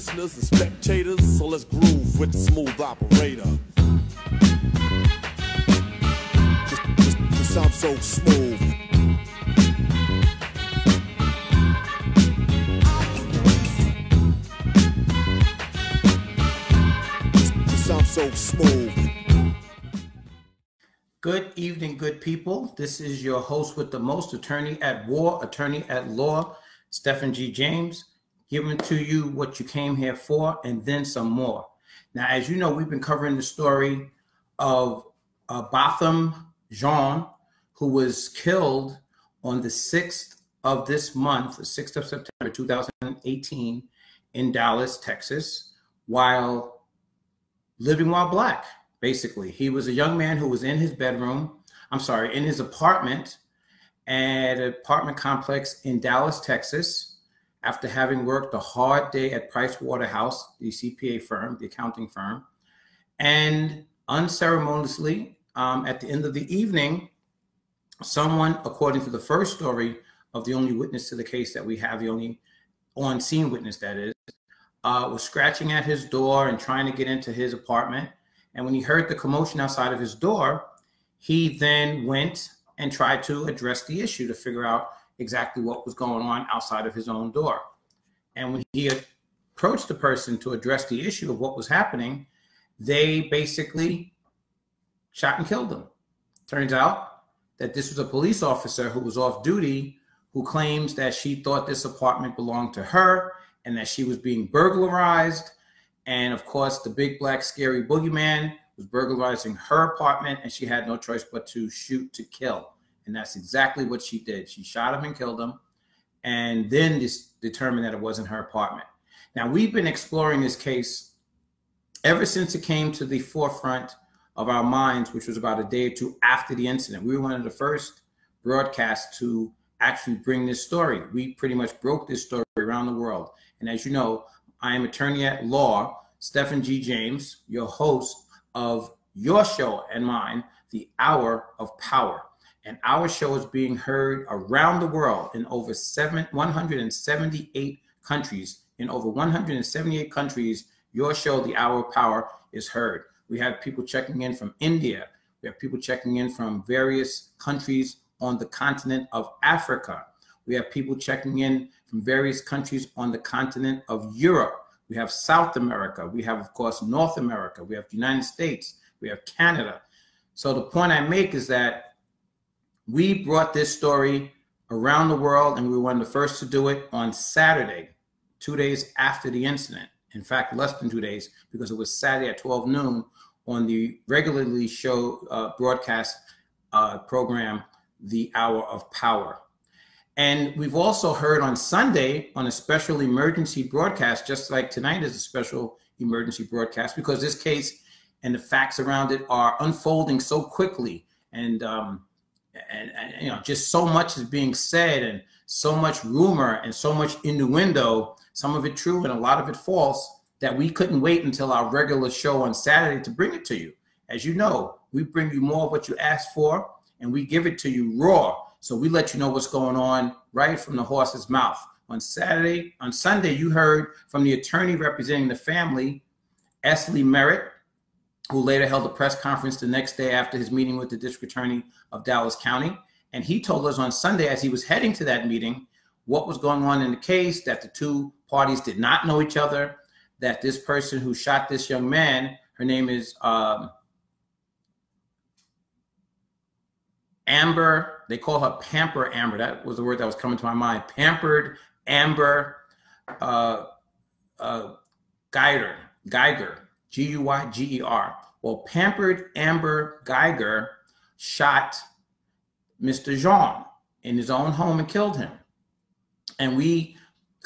listeners and spectators, so let's groove with the smooth operator. Just sound so smooth. Just sound so smooth. Good evening, good people. This is your host with the most, attorney at war, attorney at law, Stephen G. James, giving to you what you came here for and then some more. Now, as you know, we've been covering the story of Botham Jean, who was killed on the 6th of this month, the 6th of September, 2018, in Dallas, Texas, while living while black. Basically, he was a young man who was in his in his apartment at an apartment complex in Dallas, Texas, after having worked a hard day at Price Waterhouse, the CPA firm, the accounting firm. And unceremoniously, at the end of the evening, someone, according to the first story of the only witness to the case that we have, the only on-scene witness that is, was scratching at his door and trying to get into his apartment. And when he heard the commotion outside of his door, he then went and tried to address the issue to figure out exactly what was going on outside of his own door. And when he approached the person to address the issue of what was happening, they basically shot and killed him. Turns out that this was a police officer who was off duty, who claims that she thought this apartment belonged to her and that she was being burglarized. And of course, the big black scary boogeyman was burglarizing her apartment, and she had no choice but to shoot to kill. And that's exactly what she did. She shot him and killed him, and then just determined that it wasn't her apartment. Now, we've been exploring this case ever since it came to the forefront of our minds, which was about a day or two after the incident. We were one of the first broadcasts to actually bring this story. We pretty much broke this story around the world. And as you know, I am attorney at law, Stephen G. James, your host of your show and mine, The Hour of Power. And our show is being heard around the world in over 178 countries. In over 178 countries, your show, The Hour of Power, is heard. We have people checking in from India. We have people checking in from various countries on the continent of Africa. We have people checking in from various countries on the continent of Europe. We have South America. We have, of course, North America. We have the United States. We have Canada. So the point I make is that we brought this story around the world, and we were one of the first to do it on Saturday, 2 days after the incident. In fact, less than 2 days, because it was Saturday at 12 noon on the regularly broadcast program, The Hour of Power. And we've also heard on Sunday on a special emergency broadcast, just like tonight is a special emergency broadcast, because this case and the facts around it are unfolding so quickly, and you know, just so much is being said, and so much rumor and so much innuendo, some of it true and a lot of it false, that we couldn't wait until our regular show on Saturday to bring it to you. As you know, we bring you more of what you asked for, and we give it to you raw. So we let you know what's going on right from the horse's mouth. On Sunday, you heard from the attorney representing the family, Esley Merritt, who later held a press conference the next day after his meeting with the district attorney of Dallas County. And he told us on Sunday, as he was heading to that meeting, what was going on in the case, that the two parties did not know each other, that this person who shot this young man, her name is Amber, they call her Pamper Amber. That was the word that was coming to my mind. Pampered Amber Guyger, Guyger. Well, Pampered Amber Guyger shot Mr. Jean in his own home and killed him. And we,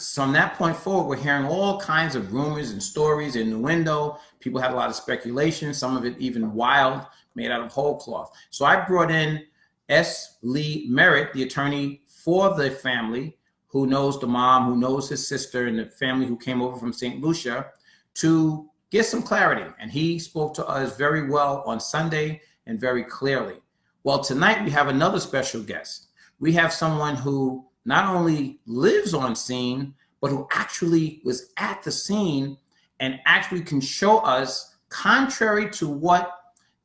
from that point forward, we're hearing all kinds of rumors and stories in the window. People had a lot of speculation, some of it even wild, made out of whole cloth. So I brought in Esley Merritt, the attorney for the family, who knows the mom, who knows his sister, and the family who came over from St. Lucia, to get some clarity. And he spoke to us very well on Sunday and very clearly. Well, tonight we have another special guest. We have someone who not only lives on scene, but who actually was at the scene and actually can show us, contrary to what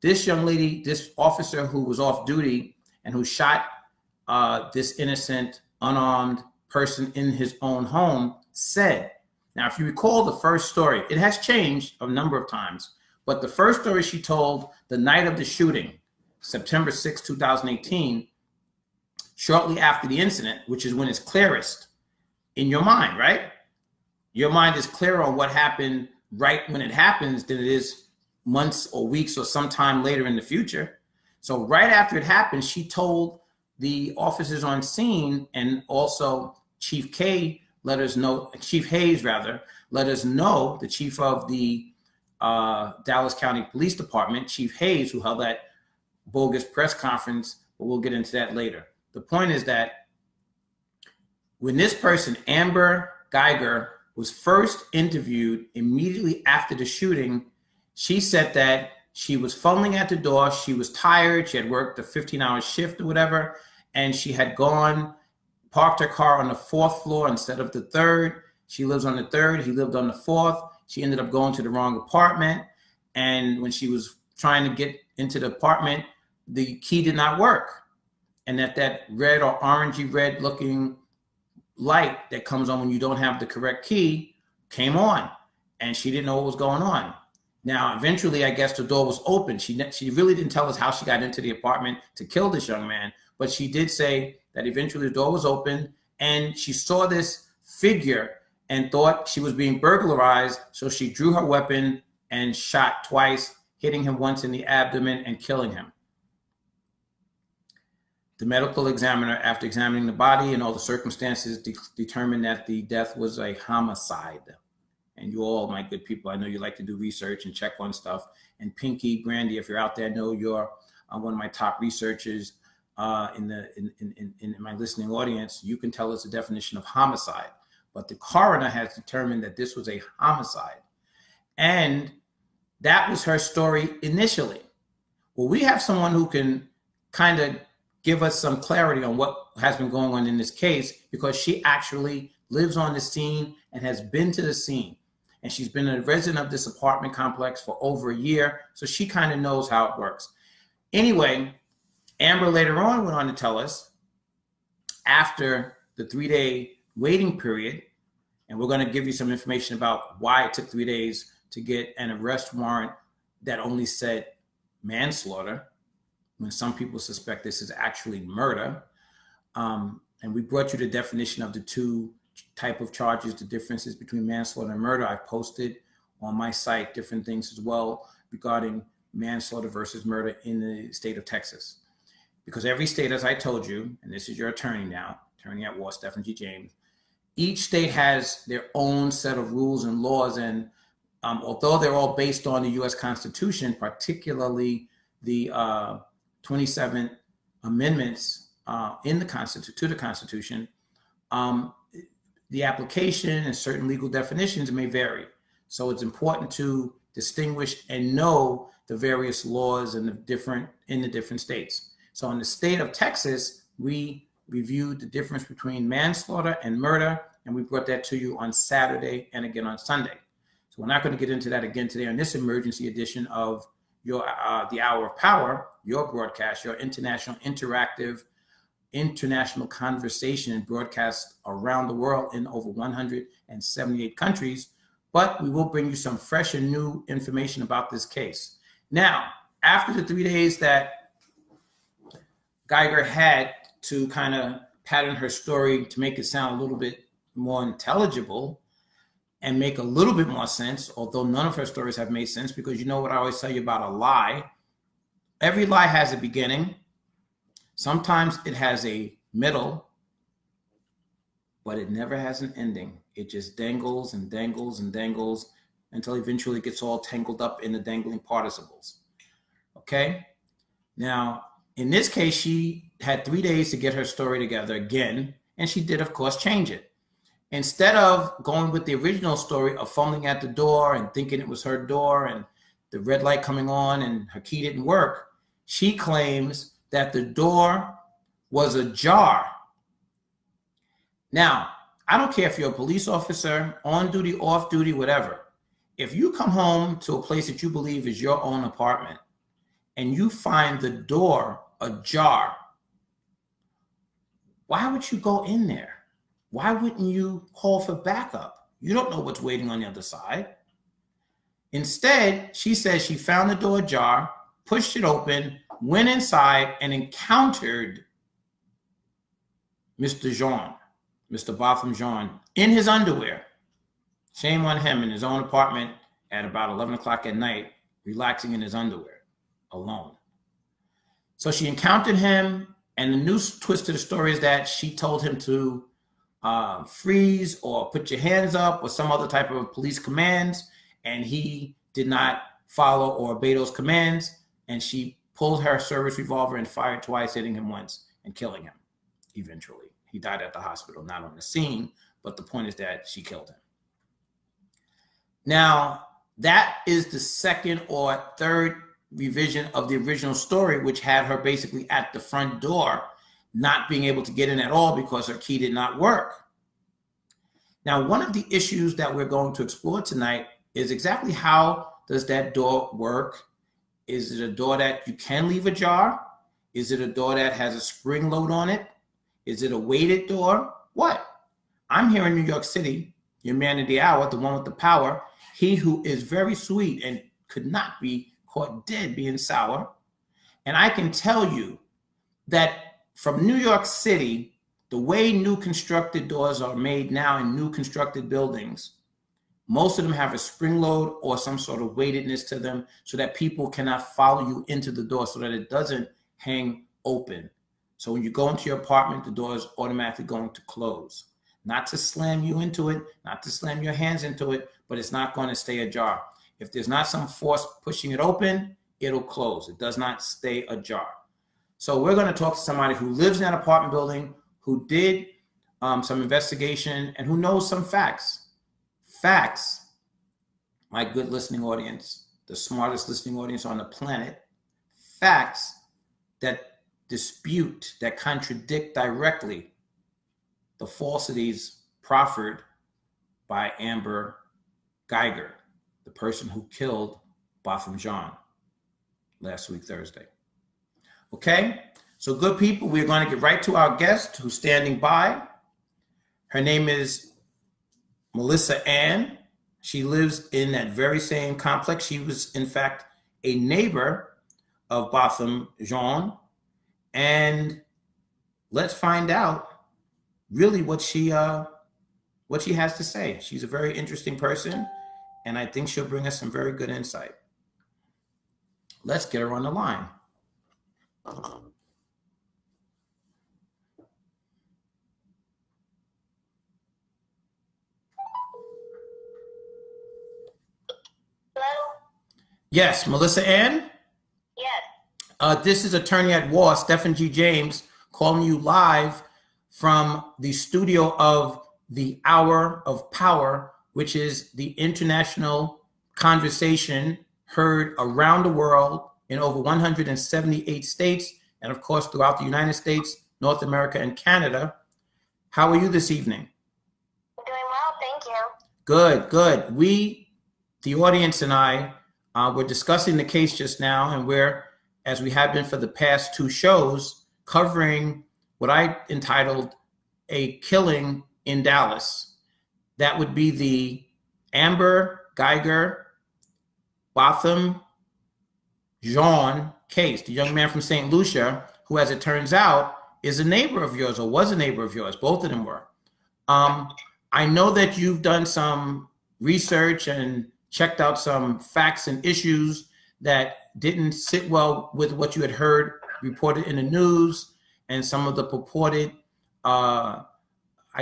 this young lady, this officer who was off duty and who shot this innocent, unarmed person in his own home said. Now, if you recall the first story, it has changed a number of times, but the first story she told the night of the shooting, September 6, 2018, shortly after the incident, which is when it's clearest in your mind, right? Your mind is clearer on what happened right when it happens than it is months or weeks or sometime later in the future. So right after it happened, she told the officers on scene, and also Chief K let us know, Chief Hayes rather, let us know, the chief of the Dallas County Police Department, Chief Hayes, who held that bogus press conference, but we'll get into that later. The point is that when this person, Amber Guyger, was first interviewed immediately after the shooting, she said that she was fumbling at the door. She was tired. She had worked a 15-hour shift or whatever, and she had gone, parked her car on the 4th floor instead of the 3rd. She lives on the 3rd. He lived on the 4th. She ended up going to the wrong apartment, and when she was trying to get into the apartment, the key did not work, and that red or orangey red looking light that comes on when you don't have the correct key came on, and she didn't know what was going on. Now, eventually, I guess the door was open. She really didn't tell us how she got into the apartment to kill this young man, but she did say that eventually the door was open, and she saw this figure and thought she was being burglarized, so she drew her weapon and shot twice, hitting him once in the abdomen and killing him. The medical examiner, after examining the body and all the circumstances, determined that the death was a homicide. And you all, my good people, I know you like to do research and check on stuff. And Pinky, Brandy, if you're out there, I know you're one of my top researchers in my listening audience. You can tell us the definition of homicide. But the coroner has determined that this was a homicide. And that was her story initially. Well, we have someone who can kind of give us some clarity on what has been going on in this case, because she actually lives on the scene and has been to the scene. And she's been a resident of this apartment complex for over a year, so she kind of knows how it works. Anyway, Amber later on went on to tell us, after the 3-day waiting period, and we're going to give you some information about why it took 3 days to get an arrest warrant that only said manslaughter, when some people suspect this is actually murder. And we brought you the definition of the two type of charges, the differences between manslaughter and murder. I've posted on my site different things as well regarding manslaughter versus murder in the state of Texas. Because every state, as I told you, and this is your attorney now, attorney at war, Stephen G. James, each state has their own set of rules and laws. And although they're all based on the U.S. Constitution, particularly the 27 amendments to the Constitution, the application and certain legal definitions may vary. So it's important to distinguish and know the various laws and in the different states. So in the state of Texas, we reviewed the difference between manslaughter and murder, and we brought that to you on Saturday and again on Sunday. So we're not going to get into that again today on this emergency edition of your the Hour of Power, your broadcast, your international interactive international conversation and broadcast around the world in over 178 countries. But we will bring you some fresh and new information about this case. Now, after the 3 days that Guyger had to kind of pattern her story to make it sound a little bit more intelligible and make a little bit more sense, although none of her stories have made sense, because you know what I always tell you about a lie. Every lie has a beginning. Sometimes it has a middle, but it never has an ending. It just dangles and dangles and dangles until eventually it gets all tangled up in the dangling participles. Okay? Now, in this case, she had 3 days to get her story together again, and she did, of course, change it. Instead of going with the original story of fumbling at the door and thinking it was her door and the red light coming on and her key didn't work, she claims that the door was ajar. Now, I don't care if you're a police officer, on duty, off duty, whatever. If you come home to a place that you believe is your own apartment and you find the door ajar, why would you go in there? Why wouldn't you call for backup? You don't know what's waiting on the other side. Instead, she says she found the door ajar, pushed it open, went inside, and encountered Mr. Jean, Mr. Botham Jean, in his underwear. Shame on him, in his own apartment at about 11 o'clock at night, relaxing in his underwear, alone. So she encountered him, and the new twist to the story is that she told him to freeze or put your hands up or some other type of police commands, and he did not follow or obey those commands, and she pulled her service revolver and fired twice, hitting him once and killing him eventually. He died at the hospital, not on the scene, but the point is that she killed him. Now, that is the second or third revision of the original story, which had her basically at the front door, not being able to get in at all because her key did not work. Now, one of the issues that we're going to explore tonight is exactly how does that door work? Is it a door that you can leave ajar? Is it a door that has a spring load on it? Is it a weighted door? What? I'm here in New York City, your man of the hour, the one with the power, he who is very sweet and could not be caught dead being sour. And I can tell you that from New York City, the way new constructed doors are made now in new constructed buildings, most of them have a spring load or some sort of weightedness to them so that people cannot follow you into the door, so that it doesn't hang open. So when you go into your apartment, the door is automatically going to close. Not to slam you into it, not to slam your hands into it, but it's not going to stay ajar. If there's not some force pushing it open, it'll close. It does not stay ajar. So we're going to talk to somebody who lives in that apartment building, who did some investigation, and who knows some facts. Facts, my good listening audience, the smartest listening audience on the planet, facts that dispute, that contradict directly the falsities proffered by Amber Guyger, the person who killed Botham Jean last week, Thursday. Okay, so good people, we're going to get right to our guest who's standing by. Her name is Malissa Ann. She lives in that very same complex. She was, in fact, a neighbor of Botham Jean. And let's find out really what she has to say. She's a very interesting person, and I think she'll bring us some very good insight. Let's get her on the line. Hello? Yes, Malissa Ann? Yes. This is attorney at law, Bothan James, calling you live from the studio of the Hour of Power, which is the international conversation heard around the world in over 178 states, and of course throughout the United States, North America, and Canada. How are you this evening? I'm doing well, thank you. Good, good. We, the audience, and I were discussing the case just now, and we're, as we have been for the past two shows, covering what I entitled A Killing in Dallas. That would be the Amber Guyger Botham Jean case, the young man from St. Lucia, who, as it turns out, is a neighbor of yours, or was a neighbor of yours. Both of them were. I know that you've done some research and checked out some facts and issues that didn't sit well with what you had heard reported in the news and some of the purported, I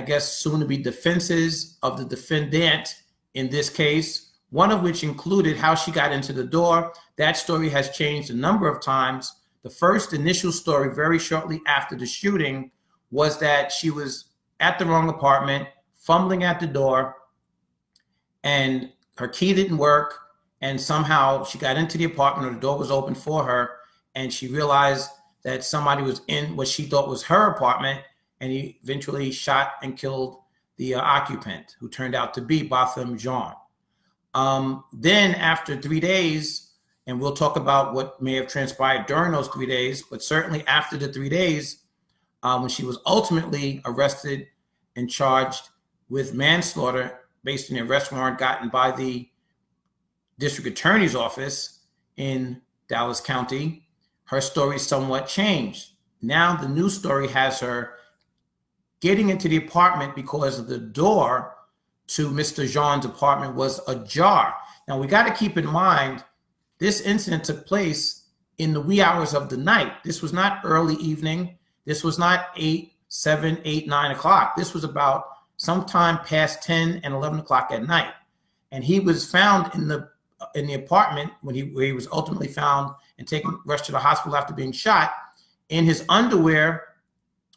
guess, soon-to-be defenses of the defendant in this case, one of which included how she got into the door. That story has changed a number of times. The first initial story, very shortly after the shooting, was that she was at the wrong apartment, fumbling at the door, and her key didn't work, and somehow she got into the apartment, or the door was open for her, and she realized that somebody was in what she thought was her apartment, and he eventually shot and killed the occupant, who turned out to be Botham Jean. Then after 3 days, and we'll talk about what may have transpired during those 3 days, but certainly after the 3 days, when she was ultimately arrested and charged with manslaughter based on the arrest warrant gotten by the district attorney's office in Dallas County, her story somewhat changed. Now the news story has her getting into the apartment because the door to Mr. Jean's apartment was ajar. Now we got to keep in mind, this incident took place in the wee hours of the night. This was not early evening. This was not 8, 7, 8, 9 o'clock. This was about sometime past 10 and 11 o'clock at night. And he was found in the apartment where he was ultimately found and rushed to the hospital after being shot, in his underwear,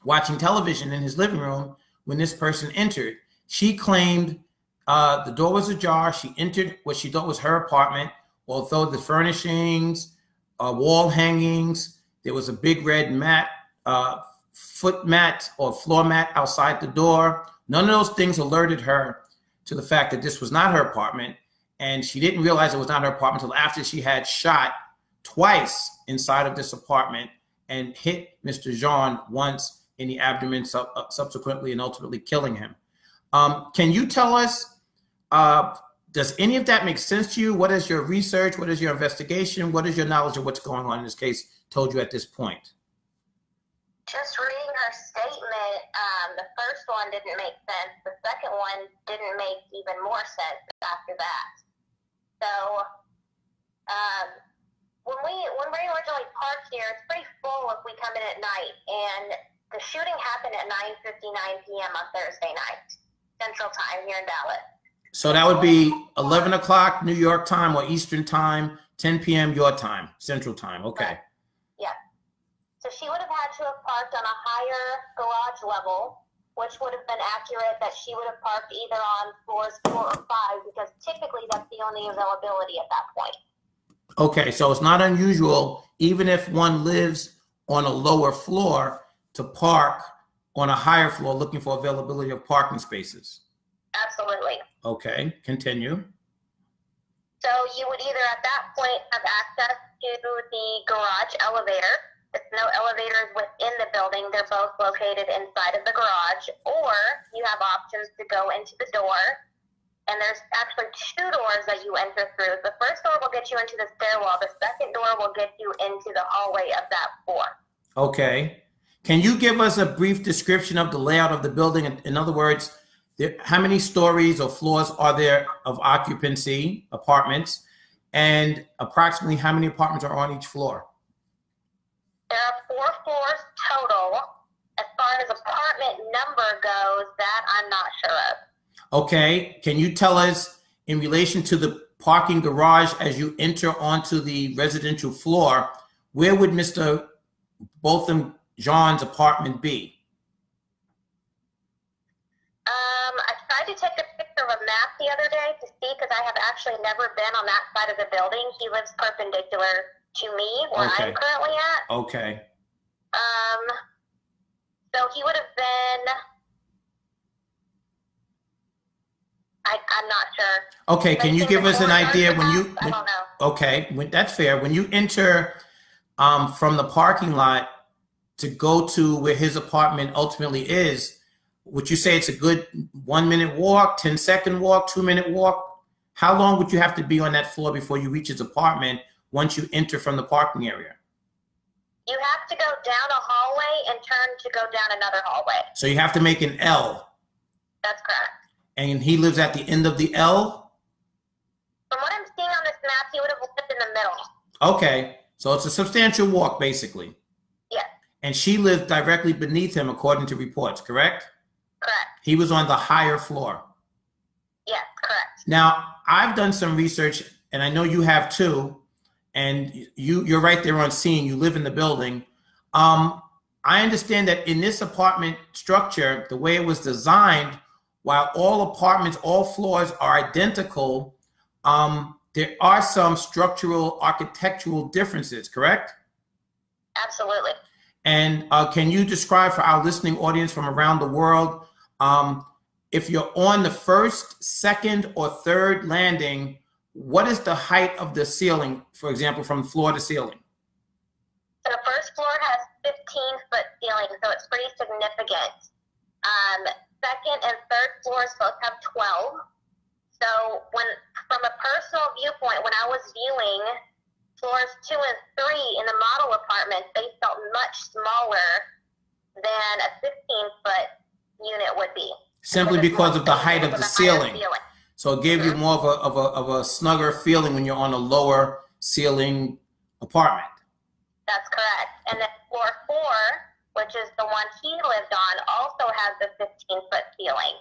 watching television in his living room when this person entered. She claimed the door was ajar. She entered what she thought was her apartment, although the furnishings, wall hangings, there was a big red mat, foot mat or floor mat outside the door. None of those things alerted her to the fact that this was not her apartment, and she didn't realize it was not her apartment until after she had shot twice inside of this apartment and hit Mr. Jean once in the abdomen, subsequently and ultimately killing him. Can you tell us, does any of that make sense to you? What is your research? What is your investigation? What is your knowledge of what's going on in this case told you at this point? Just reading her statement, the first one didn't make sense. The second one didn't make even more sense after that. So when we originally parked here, it's pretty full if we come in at night. And the shooting happened at 9:59 p.m. on Thursday night, Central Time here in Dallas. So that would be 11 o'clock New York time or Eastern time, 10 p.m. your time, Central Time. Okay. Yeah. So she would have had to have parked on a higher garage level, which would have been accurate that she would have parked either on floors 4 or 5, because typically that's the only availability at that point. Okay, so it's not unusual, even if one lives on a lower floor, to park on a higher floor looking for availability of parking spaces. Absolutely. Okay, continue. So you would either at that point have access to the garage elevator. There's no elevators within the building. They're both located inside of the garage. Or you have options to go into the door. And there's actually 2 doors that you enter through. The first door will get you into the stairwell. The second door will get you into the hallway of that floor. Okay. Can you give us a brief description of the layout of the building? In other words, how many stories or floors are there of occupancy, apartments, and approximately how many apartments are on each floor? There are 4 floors total. As far as apartment number goes, that I'm not sure of. Okay. Can you tell us, in relation to the parking garage as you enter onto the residential floor, where would Mr. Botham Jean's apartment be? I tried to take a picture of a map the other day to see, because I have actually never been on that side of the building. He lives perpendicular to me, where I'm currently at. Okay. So he would have been, I'm not sure. Okay, can you give us an idea when you, I don't know. Okay, that's fair. When you enter from the parking lot to go to where his apartment ultimately is, would you say it's a good 1-minute walk, 10-second walk, 2-minute walk? How long would you have to be on that floor before you reach his apartment once you enter from the parking area? You have to go down a hallway and turn to go down another hallway. So you have to make an L. That's correct. And he lives at the end of the L? From what I'm seeing on this map, he would have lived in the middle. Okay, so it's a substantial walk, basically. Yes. And she lived directly beneath him, according to reports, correct? Correct. He was on the higher floor. Yes, correct. Now, I've done some research, and I know you have too, and you're right there on scene. You live in the building. I understand that in this apartment structure, the way it was designed, while all apartments, all floors are identical, there are some structural, architectural differences, correct? Absolutely. And can you describe for our listening audience from around the world if you're on the first, second, or third landing, what is the height of the ceiling, for example, from floor to ceiling? So the first floor has 15-foot ceiling, so it's pretty significant. Second and third floors both have 12. So from a personal viewpoint, when I was viewing floors 2 and 3 in the model apartments, they felt much smaller than a 15-foot unit would be. Simply because of the height of the ceiling. So it gave you more of a snugger feeling when you're on a lower ceiling apartment. That's correct. And then floor 4, which is the one he lived on, also has the 15-foot ceiling.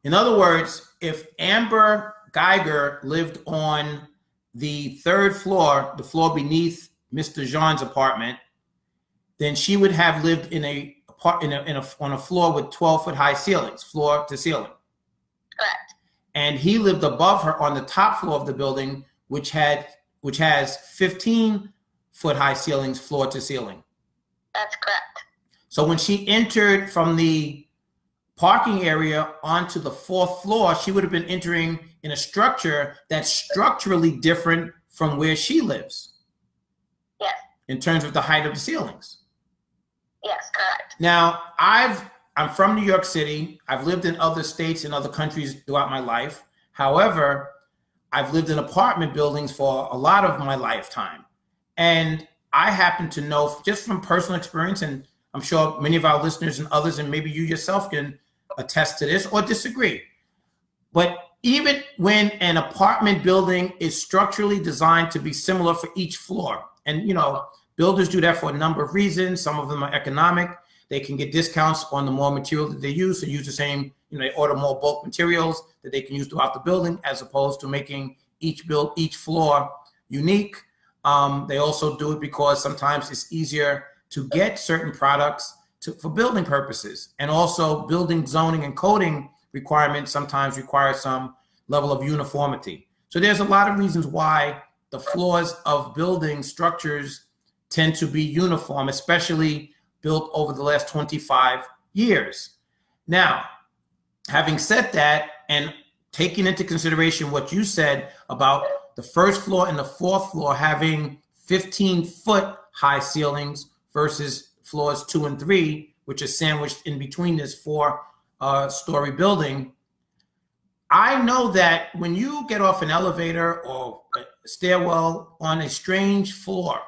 In other words, if Amber Guyger lived on the 3rd floor, the floor beneath Mr. Jean's apartment, then she would have lived on a floor with 12-foot high ceilings, floor to ceiling. Correct. And he lived above her on the top floor of the building, which has 15-foot high ceilings, floor to ceiling. That's correct. So when she entered from the parking area onto the 4th floor, she would have been entering in a structure that's structurally different from where she lives. Yes. In terms of the height of the ceilings. Yes, correct. Now, I'm from New York City. I've lived in other states and other countries throughout my life. However, I've lived in apartment buildings for a lot of my lifetime. And I happen to know, just from personal experience, and I'm sure many of our listeners and others, and maybe you yourself can attest to this or disagree. But even when an apartment building is structurally designed to be similar for each floor, and builders do that for a number of reasons. Some of them are economic. They can get discounts on the more material that they use, so use the same, they order more bulk materials that they can use throughout the building, as opposed to making each floor unique. They also do it because sometimes it's easier to get certain products for building purposes. And also building zoning and coding requirements sometimes require some level of uniformity. So there's a lot of reasons why the floors of building structures tend to be uniform, especially built over the last 25 years. Now, having said that, and taking into consideration what you said about the 1st floor and the 4th floor having 15-foot high ceilings versus floors 2 and 3, which are sandwiched in between this 4-story building, I know that when you get off an elevator or a stairwell on a strange floor,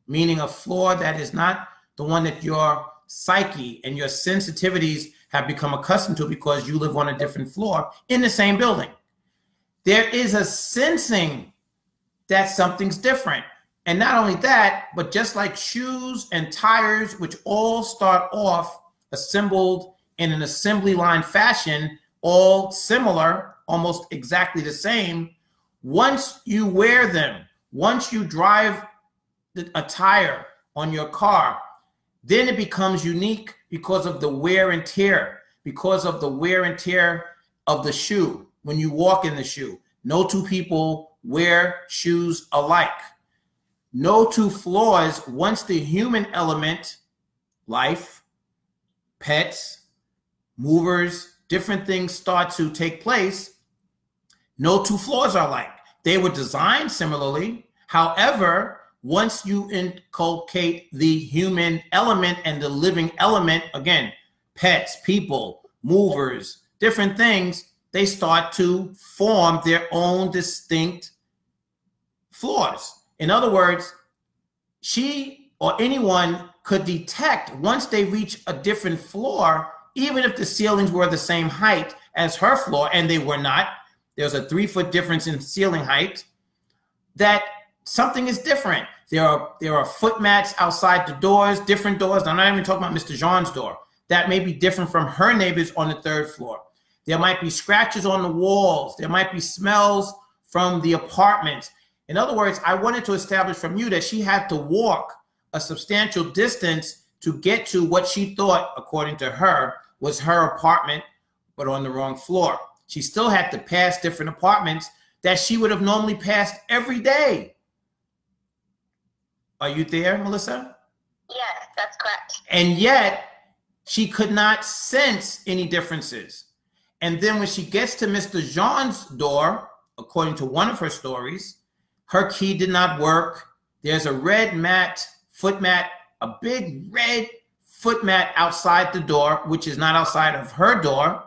meaning a floor that is not the one that your psyche and your sensitivities have become accustomed to because you live on a different floor in the same building, there is a sensing that something's different. And not only that, but just like shoes and tires, which all start off assembled in an assembly line fashion, all similar, almost exactly the same, once you wear them, once you drive a tire on your car, then it becomes unique because of the wear and tear, because of the wear and tear of the shoe when you walk in the shoe. No two people wear shoes alike. No two floors, once the human element, life, pets, movers, different things start to take place, no two floors are alike. They were designed similarly. However, once you inculcate the human element and the living element, again, pets, people, movers, different things, they start to form their own distinct floors. In other words, she or anyone could detect once they reach a different floor, even if the ceilings were the same height as her floor, and they were not, there's a 3-foot difference in ceiling height, that something is different. There are foot mats outside the doors, different doors. I'm not even talking about Mr. Jean's door. That may be different from her neighbors on the 3rd floor. There might be scratches on the walls. There might be smells from the apartments. In other words, I wanted to establish from you that she had to walk a substantial distance to get to what she thought, according to her, was her apartment, but on the wrong floor. She still had to pass different apartments that she would have normally passed every day. Are you there, Melissa? Yes, that's correct. And yet, she could not sense any differences. And then when she gets to Mr. Jean's door, according to one of her stories, her key did not work. There's a red mat, foot mat, a big red foot mat outside the door, which is not outside of her door.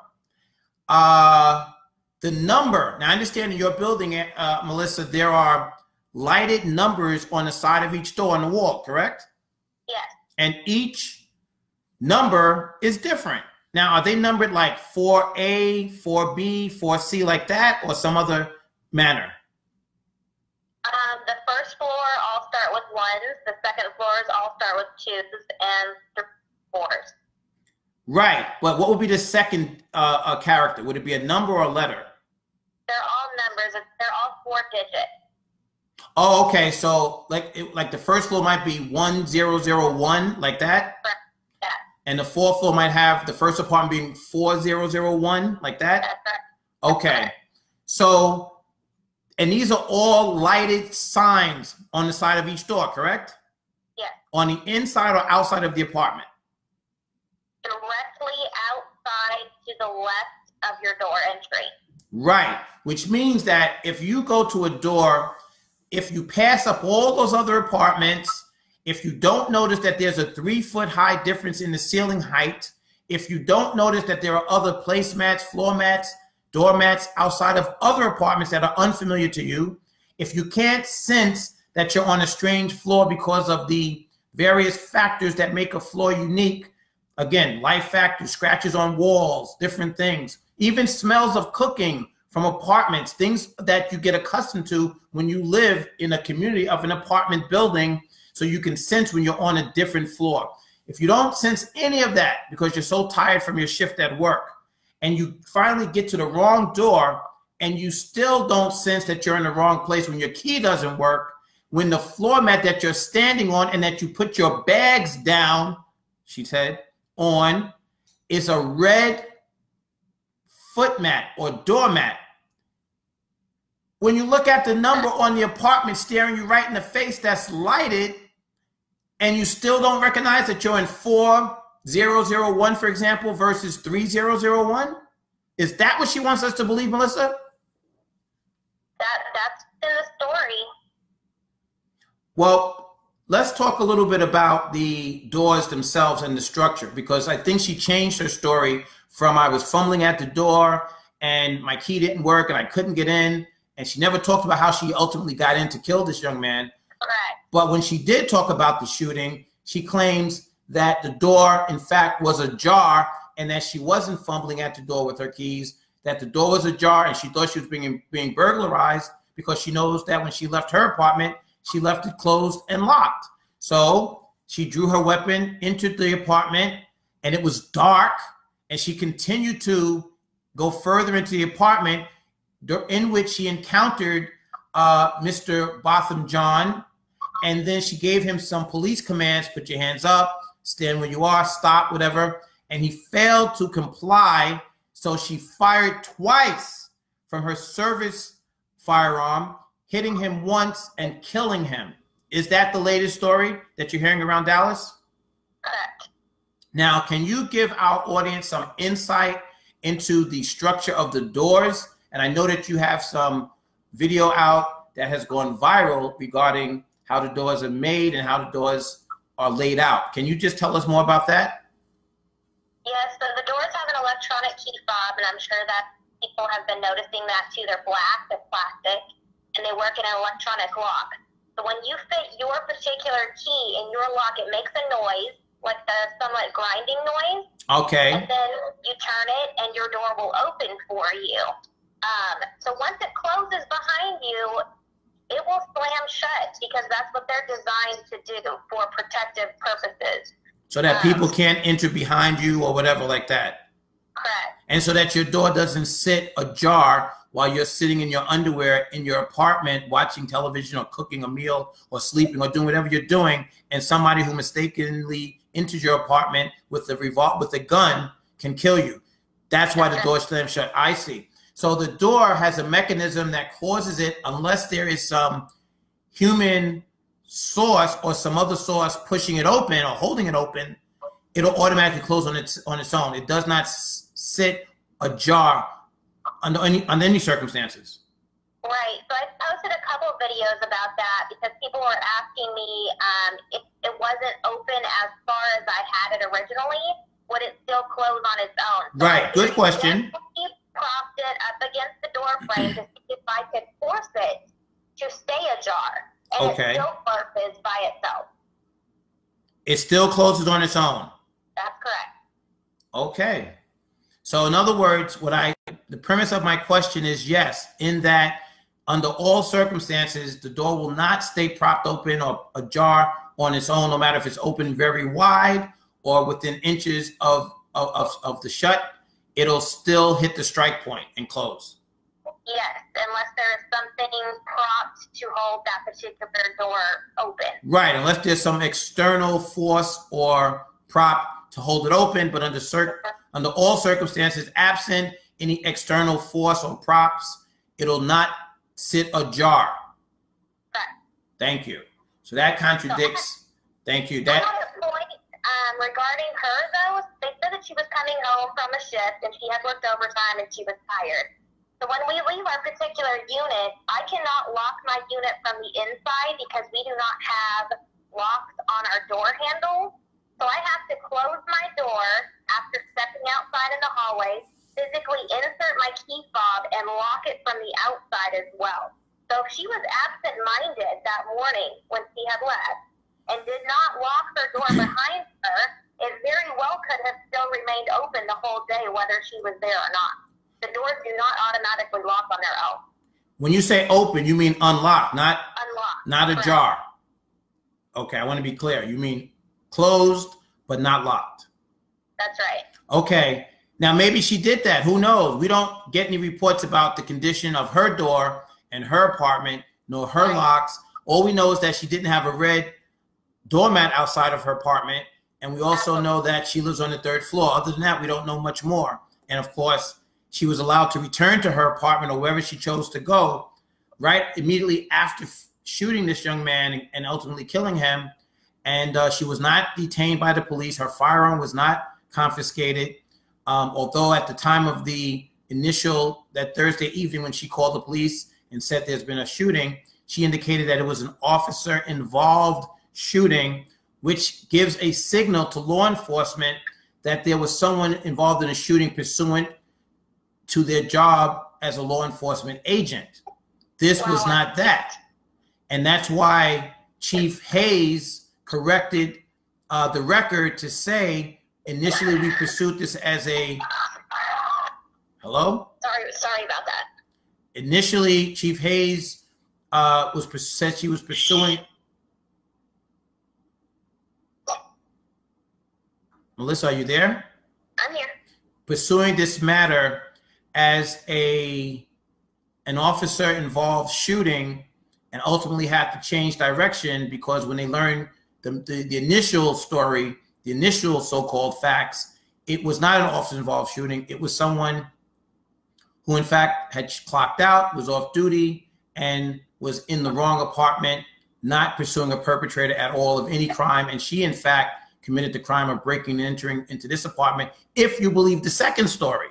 The number, now I understand in your building, Melissa, there are lighted numbers on the side of each door on the wall, correct? Yes. And each number is different. Now, are they numbered like 4A, 4B, 4C like that, or some other manner? The first floor all start with ones. The second floors all start with twos, and the fours. Right, but what would be the second character? Would it be a number or a letter? They're all numbers. They're all 4 digits. Oh, okay. So like the first floor might be 1001, like that? Correct. Yeah. And the fourth floor might have the first apartment being 4001, like that? That's right. Okay. So, and these are all lighted signs on the side of each door, correct? Yes. On the inside or outside of the apartment? Directly outside to the left of your door entry. Right, which means that if you go to a door, if you pass up all those other apartments, if you don't notice that there's a 3-foot high difference in the ceiling height, if you don't notice that there are other placemats, floor mats, doormats outside of other apartments that are unfamiliar to you, if you can't sense that you're on a strange floor because of the various factors that make a floor unique, again, life factors, scratches on walls, different things, even smells of cooking from apartments, things that you get accustomed to when you live in a community of an apartment building, so you can sense when you're on a different floor. If you don't sense any of that because you're so tired from your shift at work, and you finally get to the wrong door, and you still don't sense that you're in the wrong place when your key doesn't work, when the floor mat that you're standing on and that you put your bags down, she said, on, is a red foot mat or doormat. When you look at the number on the apartment staring you right in the face that's lighted, and you still don't recognize that you're in 4001, for example, versus 3001? Is that what she wants us to believe, Melissa? That's in the story. Well, let's talk a little bit about the doors themselves and the structure, because I think she changed her story from I was fumbling at the door and my key didn't work and I couldn't get in. And she never talked about how she ultimately got in to kill this young man. Correct. But when she did talk about the shooting, she claims that the door, in fact, was ajar and that she wasn't fumbling at the door with her keys, that the door was ajar and she thought she was being burglarized because she knows that when she left her apartment, she left it closed and locked. So she drew her weapon into the apartment and it was dark, and she continued to go further into the apartment, in which she encountered Mr. Botham Jean, and then she gave him some police commands: put your hands up, stand where you are, stop, whatever, and he failed to comply, so she fired twice from her service firearm, hitting him once and killing him. Is that the latest story that you're hearing around Dallas? Correct. Now, can you give our audience some insight into the structure of the doors? And I know that you have some video out that has gone viral regarding how the doors are made and how the doors are laid out. Can you just tell us more about that? Yes, so the doors have an electronic key fob, and I'm sure that people have been noticing that too. They're black, they're plastic, and they work in an electronic lock. So when you fit your particular key in your lock, it makes a noise, like the somewhat grinding noise. Okay. And then you turn it, and your door will open for you. So once it closes behind you, it will slam shut, because that's what they're designed to do for protective purposes. So that people can't enter behind you or whatever like that. Correct. And so that your door doesn't sit ajar while you're sitting in your underwear in your apartment watching television or cooking a meal or sleeping or doing whatever you're doing, and somebody who mistakenly enters your apartment with a gun can kill you. That's why the door slams shut. I see. So the door has a mechanism that causes it, unless there is some human source or some other source pushing it open or holding it open, it'll automatically close on its own. It does not sit ajar under any circumstances. Right. So I posted a couple of videos about that because people were asking me if it wasn't open as far as I had it originally, would it still close on its own? So right. Good question. I propped it up against the door frame to see if I could force it to stay ajar. And it still closes by itself. It still closes on its own. That's correct. Okay. So in other words, the premise of my question is yes, in that under all circumstances, the door will not stay propped open or ajar on its own, no matter if it's open very wide or within inches of the shut. It'll still hit the strike point and close. Yes, unless there is something propped to hold that particular door open. Right, unless there's some external force or prop to hold it open, but under all circumstances, absent any external force or props, it'll not sit ajar. Correct. Thank you. So that contradicts. Thank you. That point, regarding her though, they said that she was coming home from a shift and she had worked overtime and she was tired. So when we leave our particular unit, I cannot lock my unit from the inside because we do not have locks on our door handles. So I have to close my door after stepping outside in the hallway, physically insert my key fob, and lock it from the outside as well. So if she was absent-minded that morning when she had left and did not lock her door behind her, it very well could have still remained open the whole day whether she was there or not. The doors do not automatically lock on their own. When you say open, you mean unlocked, not ajar. Okay, I want to be clear. You mean closed but not locked. That's right. Okay. Now maybe she did that. Who knows? We don't get any reports about the condition of her door and her apartment, nor her locks. All we know is that she didn't have a red doormat outside of her apartment, and we also know that she lives on the 3rd floor. Other than that, we don't know much more. And of course, she was allowed to return to her apartment or wherever she chose to go right immediately after shooting this young man and ultimately killing him. And she was not detained by the police. Her firearm was not confiscated. Although at the time of that Thursday evening when she called the police and said there's been a shooting, she indicated that it was an officer-involved shooting, which gives a signal to law enforcement that there was someone involved in a shooting pursuant to their job as a law enforcement agent. This was not that. And that's why Chief Hayes corrected the record to say, initially we pursued this as a, hello? Sorry about that. Initially, Chief Hayes said she was pursuing, Melissa, are you there? I'm here. Pursuing this matter as an officer-involved shooting, and ultimately had to change direction because when they learned the initial story, the initial so-called facts, it was not an officer-involved shooting. It was someone who, in fact, had clocked out, was off duty, and was in the wrong apartment, not pursuing a perpetrator at all of any crime. And she, in fact, committed the crime of breaking and entering into this apartment, if you believe the second story.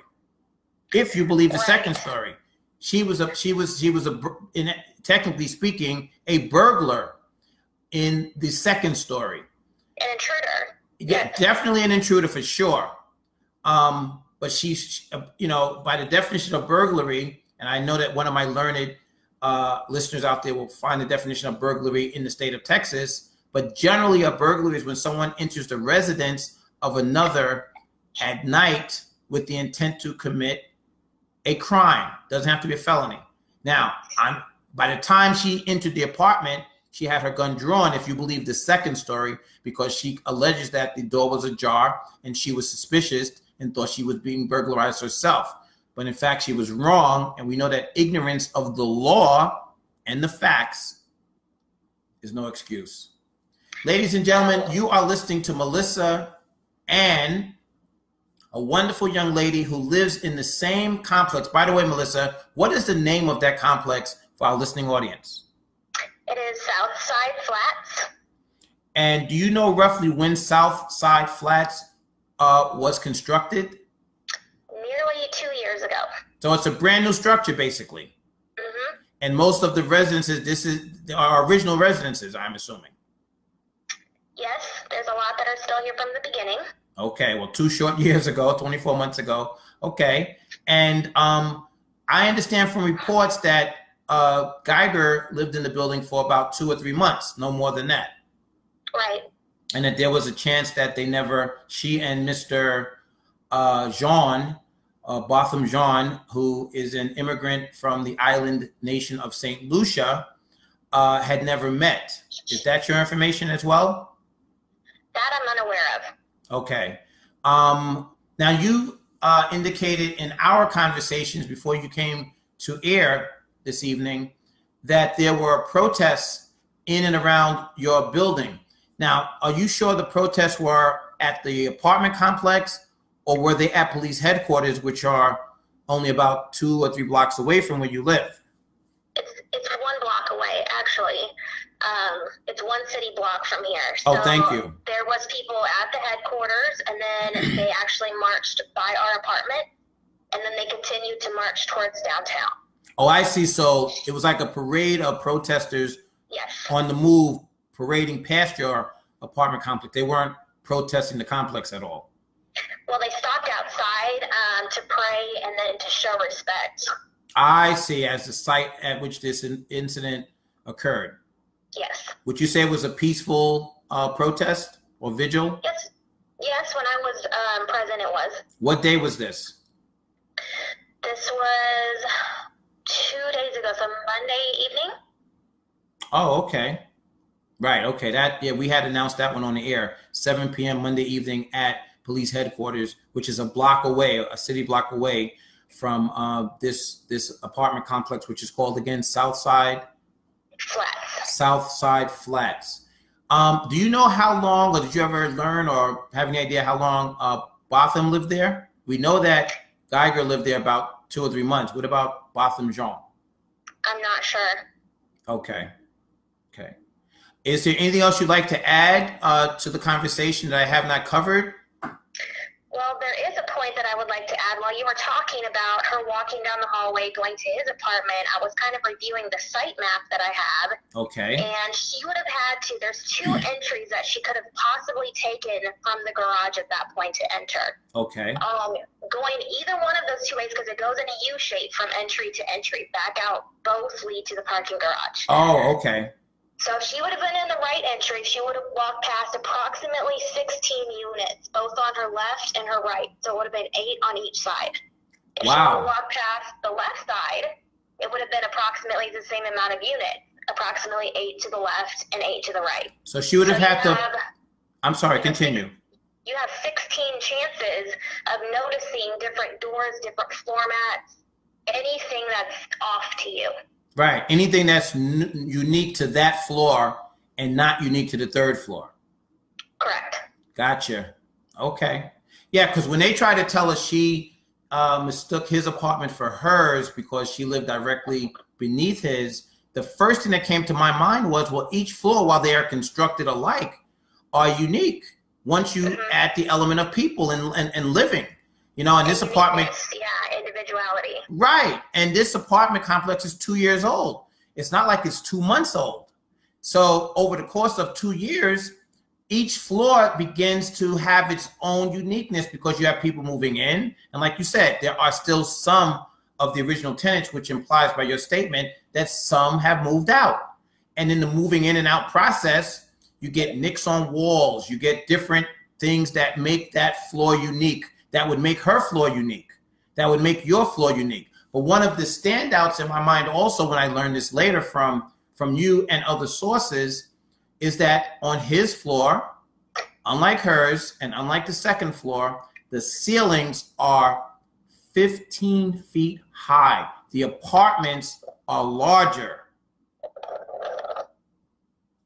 If you believe the second story, she was technically speaking, a burglar in the second story. An intruder. Yeah, definitely an intruder for sure. But she's, by the definition of burglary, and I know that one of my learned listeners out there will find the definition of burglary in the state of Texas, but generally a burglary is when someone enters the residence of another at night with the intent to commit a crime. Doesn't have to be a felony. Now, by the time she entered the apartment, she had her gun drawn, if you believe the second story, because she alleges that the door was ajar and she was suspicious and thought she was being burglarized herself. But in fact, she was wrong. And we know that ignorance of the law and the facts is no excuse. Ladies and gentlemen, you are listening to Malissa Ann, a wonderful young lady who lives in the same complex. By the way, Melissa, what is the name of that complex for our listening audience? It is Southside Flats. And do you know roughly when Southside Flats was constructed? Nearly 2 years ago. So it's a brand new structure, basically. Mm-hmm. And most of the residences, this is our original residences, I'm assuming. Yes, there's a lot that are still here from the beginning. Okay, well, 2 short years ago, 24 months ago. Okay. And I understand from reports that Guyger lived in the building for about 2 or 3 months, no more than that. Right. And that there was a chance that she and Mr. Jean, Botham Jean, who is an immigrant from the island nation of St. Lucia, had never met. Is that your information as well? That I'm unaware of. Okay. Now you indicated in our conversations before you came to air this evening that there were protests in and around your building. Now, are you sure the protests were at the apartment complex, or were they at police headquarters, which are only about 2 or 3 blocks away from where you live? It's 1 block away, actually. It's 1 city block from here. Oh, so thank you. There was people at the headquarters, and then they actually marched by our apartment, and then they continued to march towards downtown. Oh, I see. So it was like a parade of protesters. Yes. On the move, parading past your apartment complex. They weren't protesting the complex at all. Well, they stopped outside to pray and then to show respect. I see, as the site at which this incident occurred. Yes. Would you say it was a peaceful protest or vigil? Yes. Yes, when I was present, it was. What day was this? This was 2 days ago, so Monday evening. Oh, okay. Right, okay. We had announced that one on the air. 7 p.m. Monday evening at police headquarters, which is a block away, a city block away from this apartment complex, which is called, again, Southside Flats. Do you know how long, or did you ever learn or have any idea how long Botham lived there? We know that Guyger lived there about 2 or 3 months. What about Botham Jean? I'm not sure. Okay. Is there anything else you'd like to add to the conversation that I have not covered? Well, there is a point that I would like to add. While you were talking about her walking down the hallway, going to his apartment, I was kind of reviewing the site map that I have. Okay. And she would have had to, there's 2 entries that she could have possibly taken from the garage at that point to enter. Okay. Going either one of those 2 ways, because it goes in a U shape from entry to entry. Back out, both lead to the parking garage. Oh, okay. So if she would have been in the right entry, she would have walked past approximately 16 units, both on her left and her right. So it would have been 8 on each side. If she would have walked past the left side, it would have been approximately the same amount of units, approximately 8 to the left and 8 to the right. So she would have had to, I'm sorry, continue. You have 16 chances of noticing different doors, different floor mats, anything that's off to you. Right. Anything that's unique to that floor and not unique to the 3rd floor. Correct. Gotcha. Okay. Yeah, because when they tried to tell us she mistook his apartment for hers because she lived directly beneath his, the first thing that came to my mind was, well, each floor, while they are constructed alike, are unique once you add the element of people and living. You know, in this apartment. Yeah, individuality. Right. And this apartment complex is 2 years old. It's not like it's 2 months old. So over the course of 2 years, each floor begins to have its own uniqueness because you have people moving in. And like you said, there are still some of the original tenants, which implies by your statement that some have moved out. And in the moving in and out process, you get nicks on walls. You get different things that make that floor unique. That would make her floor unique. That would make your floor unique. But one of the standouts in my mind also, when I learned this later from you and other sources, is that on his floor, unlike hers and unlike the 2nd floor, the ceilings are 15 feet high. The apartments are larger.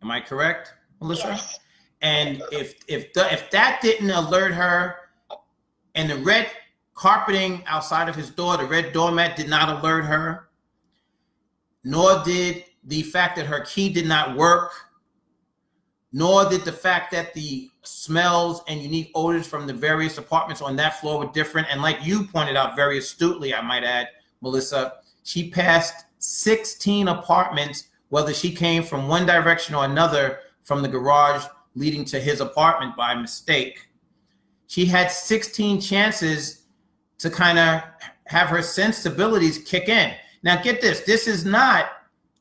Am I correct, Melissa? Yes. And if that didn't alert her, and the red carpeting outside of his door, the red doormat, did not alert her, nor did the fact that her key did not work, nor did the fact that the smells and unique odors from the various apartments on that floor were different. And like you pointed out very astutely, I might add, Melissa, she passed 16 apartments, whether she came from one direction or another from the garage leading to his apartment by mistake. She had 16 chances to kind of have her sensibilities kick in. Now get this, this is not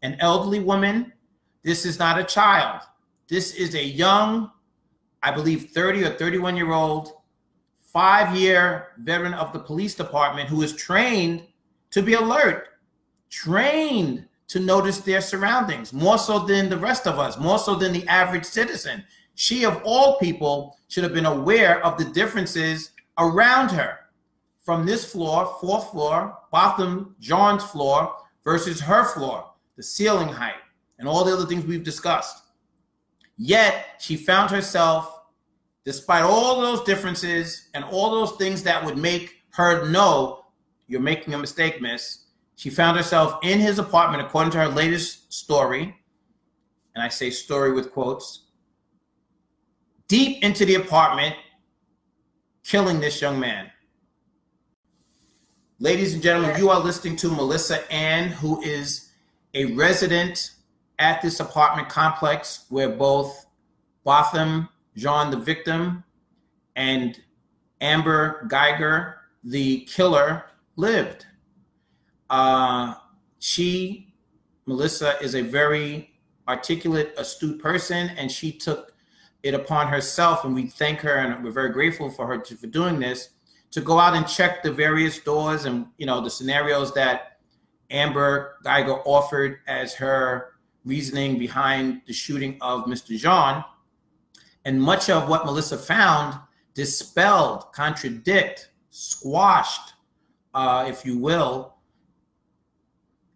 an elderly woman. This is not a child. This is a young, I believe 30 or 31-year-old, 5-year veteran of the police department who is trained to be alert, trained to notice their surroundings, more so than the rest of us, more so than the average citizen. She, of all people, should have been aware of the differences around her from this floor, 4th floor, Botham Jean's floor versus her floor, the ceiling height, and all the other things we've discussed. Yet she found herself, despite all those differences and all those things that would make her know you're making a mistake, miss, she found herself in his apartment, according to her latest story, and I say story with quotes, deep into the apartment, killing this young man. Ladies and gentlemen, you are listening to Malissa Ann, who is a resident at this apartment complex where both Botham Jean, the victim, and Amber Guyger, the killer, lived. Melissa, is a very articulate, astute person, and she took it upon herself, and we thank her and we're very grateful for her for doing this, to go out and check the various doors and, you know, the scenarios that Amber Guyger offered as her reasoning behind the shooting of Mr. Jean. And much of what Melissa found dispelled, contradict, squashed, if you will,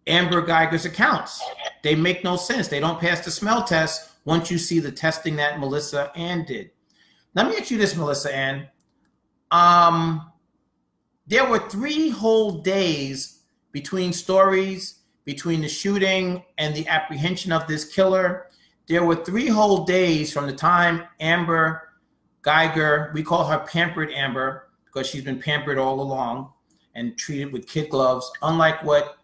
Amber Guyger's accounts. They make no sense. They don't pass the smell test once you see the testing that Melissa Ann did. Let me ask you this, Melissa Ann. There were 3 whole days between stories, between the shooting and the apprehension of this killer. There were 3 whole days from the time Amber Guyger, we call her Pampered Amber because she's been pampered all along and treated with kid gloves, unlike what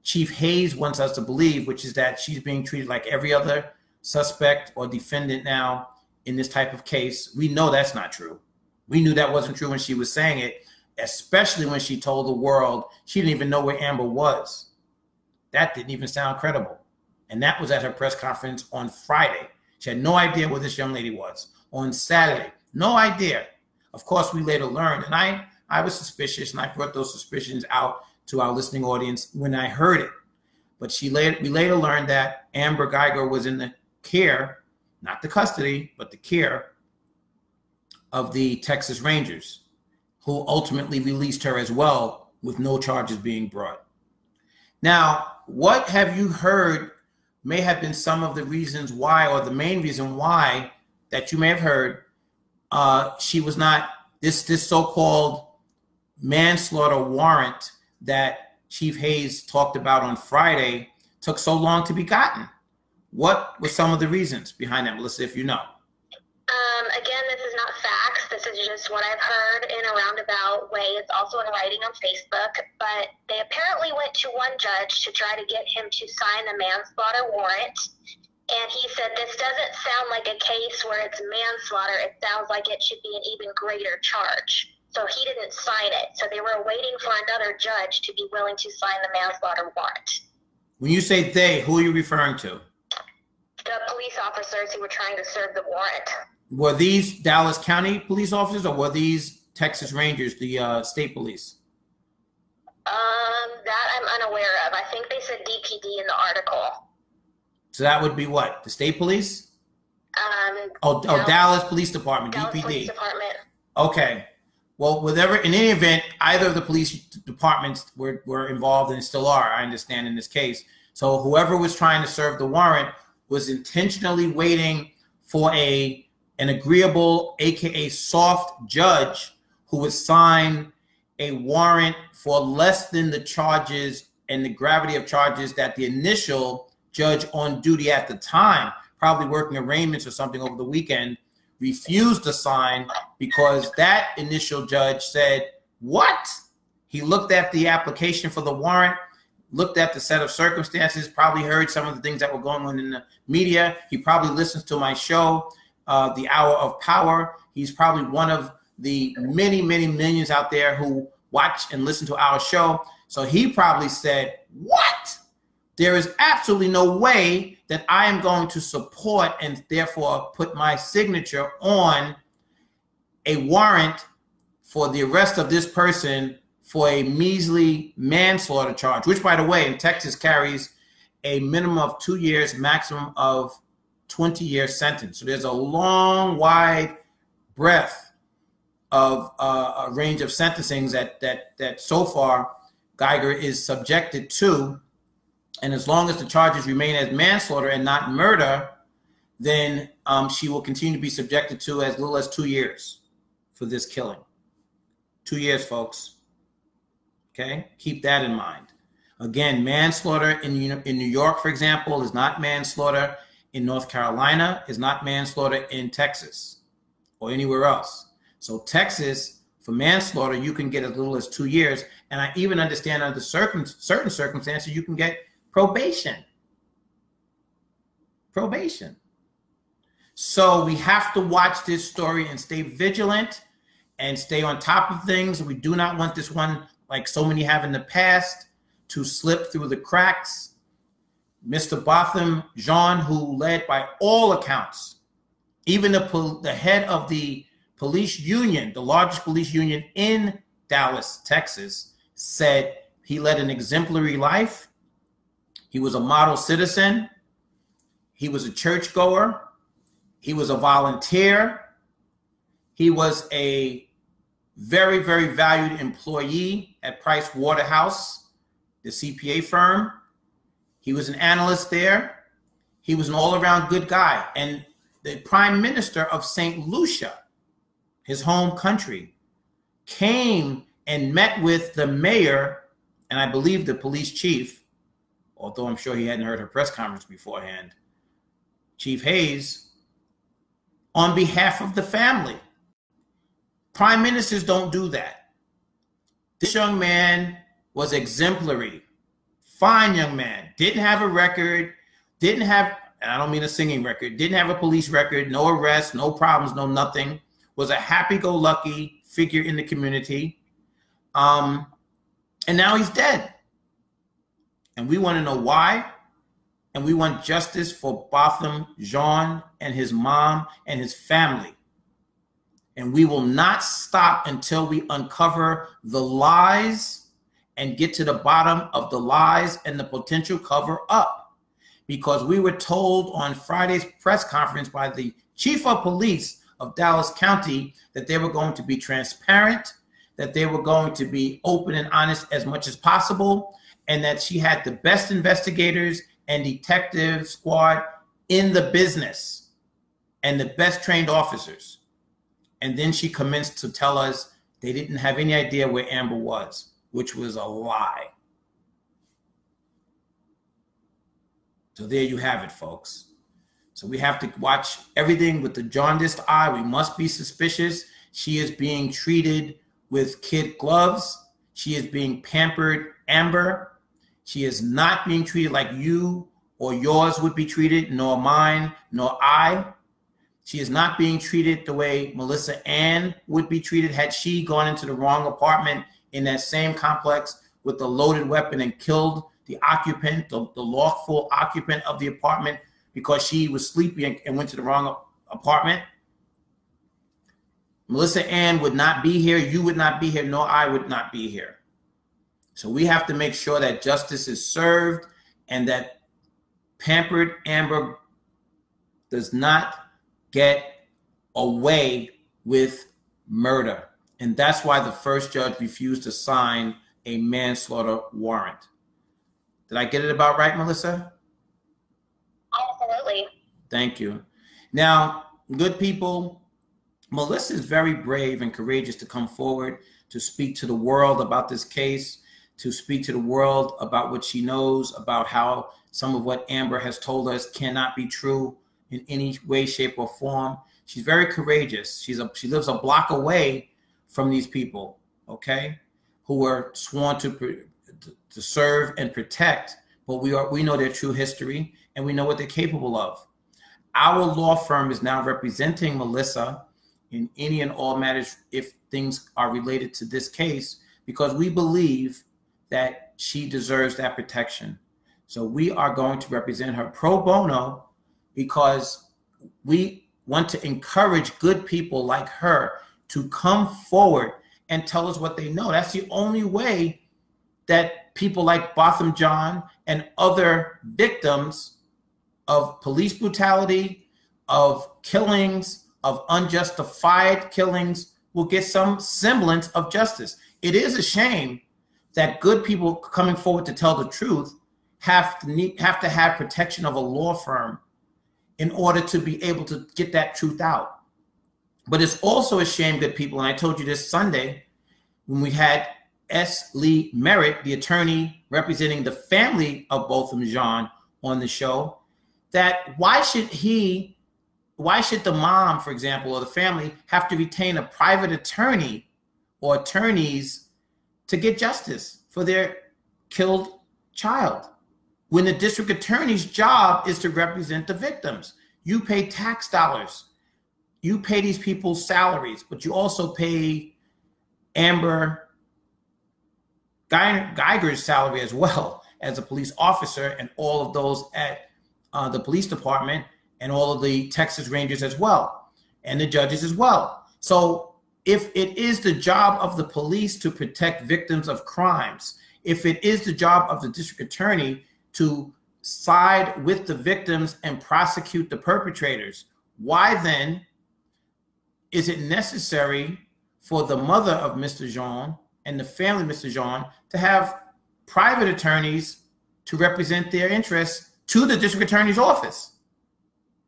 Chief Hayes wants us to believe, which is that she's being treated like every other suspect or defendant now in this type of case. We know that's not true. We knew that wasn't true when she was saying it, especially when she told the world she didn't even know where Amber was. That didn't even sound credible. And that was at her press conference on Friday. She had no idea where this young lady was. On Saturday, no idea. Of course, we later learned, and I was suspicious, and I brought those suspicions out to our listening audience when I heard it. But we later learned that Amber Guyger was in the care, not the custody, but the care of the Texas Rangers, who ultimately released her as well with no charges being brought. Now, what have you heard may have been some of the reasons why, or the main reason why, that you may have heard she was not, this so-called manslaughter warrant that Chief Hayes talked about on Friday took so long to be gotten. What were some of the reasons behind that, Melissa, if you know? Again, this is not facts. This is just what I've heard in a roundabout way. It's also in writing on Facebook. But they apparently went to one judge to try to get him to sign a manslaughter warrant. And he said, this doesn't sound like a case where it's manslaughter. It sounds like it should be an even greater charge. So he didn't sign it. So they were waiting for another judge to be willing to sign the manslaughter warrant. When you say they, who are you referring to? The police officers who were trying to serve the warrant. Were these Dallas County police officers, or were these Texas Rangers, the state police? That I'm unaware of. I think they said DPD in the article. So that would be what? The state police? Dallas Police Department, Dallas DPD. Police Department. Okay. Well, in any event, either of the police departments were involved and still are, I understand, in this case. So whoever was trying to serve the warrant was intentionally waiting for an agreeable, aka soft judge who would sign a warrant for less than the charges and the gravity of charges that the initial judge on duty at the time, probably working arraignments or something over the weekend, refused to sign because that initial judge said, what? He looked at the application for the warrant, looked at the set of circumstances, probably heard some of the things that were going on in the media. He probably listens to my show, The Hour of Power. He's probably one of the many, many millions out there who watch and listen to our show. So he probably said, what? There is absolutely no way that I am going to support and therefore put my signature on a warrant for the arrest of this person for a measly manslaughter charge, which, by the way, in Texas carries a minimum of 2 years, maximum of 20-year sentence. So there's a long, wide breadth of a range of sentencings that so far Guyger is subjected to. And as long as the charges remain as manslaughter and not murder, then she will continue to be subjected to as little as 2 years for this killing. 2 years, folks. Okay, keep that in mind. Again, manslaughter in New York, for example, is not manslaughter in North Carolina, is not manslaughter in Texas or anywhere else. So Texas, for manslaughter, you can get as little as 2 years. And I even understand under certain circumstances, you can get probation. Probation. So we have to watch this story and stay vigilant and stay on top of things. We do not want this one, like so many have in the past, to slip through the cracks. Mr. Botham Jean, who led by all accounts, even the head of the police union, the largest police union in Dallas, Texas, said he led an exemplary life. He was a model citizen. He was a churchgoer. He was a volunteer. He was a very, very valued employee at Price Waterhouse, the CPA firm. He was an analyst there. He was an all-around good guy. And the prime minister of St. Lucia, his home country, came and met with the mayor and I believe the police chief, although I'm sure he hadn't heard her press conference beforehand, Chief Hayes, on behalf of the family. Prime ministers don't do that. This young man was exemplary. Fine young man. Didn't have a record. Didn't have, and I don't mean a singing record, didn't have a police record, no arrests, no problems, no nothing. Was a happy-go-lucky figure in the community. And now he's dead. And we want to know why. And we want justice for Botham Jean and his mom and his family. And we will not stop until we uncover the lies and get to the bottom of the lies and the potential cover up. Because we were told on Friday's press conference by the chief of police of Dallas County that they were going to be transparent, that they were going to be open and honest as much as possible, and that she had the best investigators and detective squad in the business and the best trained officers. And then she commenced to tell us they didn't have any idea where Amber was, which was a lie. So there you have it, folks. So we have to watch everything with the jaundiced eye. We must be suspicious. She is being treated with kid gloves. She is being pampered Amber. She is not being treated like you or yours would be treated, nor mine, nor I. She is not being treated the way Malissa Ann would be treated had she gone into the wrong apartment in that same complex with a loaded weapon and killed the occupant, the lawful occupant of the apartment, because she was sleepy and went to the wrong apartment. Malissa Ann would not be here. You would not be here, nor I would not be here. So we have to make sure that justice is served and that pampered Amber does not get away with murder. And that's why the first judge refused to sign a manslaughter warrant. Did I get it about right, Melissa? Absolutely. Thank you. Now, good people, Melissa is very brave and courageous to come forward to speak to the world about this case, to speak to the world about what she knows, about how some of what Amber has told us cannot be true in any way, shape, or form. She's very courageous. She lives a block away from these people, okay, who were sworn to serve and protect. But we know their true history, and we know what they're capable of. Our law firm is now representing Malissa in any and all matters if things are related to this case, because we believe that she deserves that protection. So we are going to represent her pro bono, because we want to encourage good people like her to come forward and tell us what they know. That's the only way that people like Botham Jean and other victims of police brutality, of killings, of unjustified killings will get some semblance of justice. It is a shame that good people coming forward to tell the truth have to have protection of a law firm in order to be able to get that truth out. But it's also a shame, good people, and I told you this Sunday when we had S. Lee Merritt, the attorney representing the family of Botham Jean, on the show, that why should the mom, for example, or the family have to retain a private attorney or attorneys to get justice for their killed child, when the district attorney's job is to represent the victims? You pay tax dollars. You pay these people's salaries, but you also pay Amber Guyger's salary as well as a police officer, and all of those at the police department, and all of the Texas Rangers as well, and the judges as well. So if it is the job of the police to protect victims of crimes, if it is the job of the district attorney to side with the victims and prosecute the perpetrators, why then is it necessary for the mother of Mr. Jean and the family of Mr. Jean to have private attorneys to represent their interests to the district attorney's office?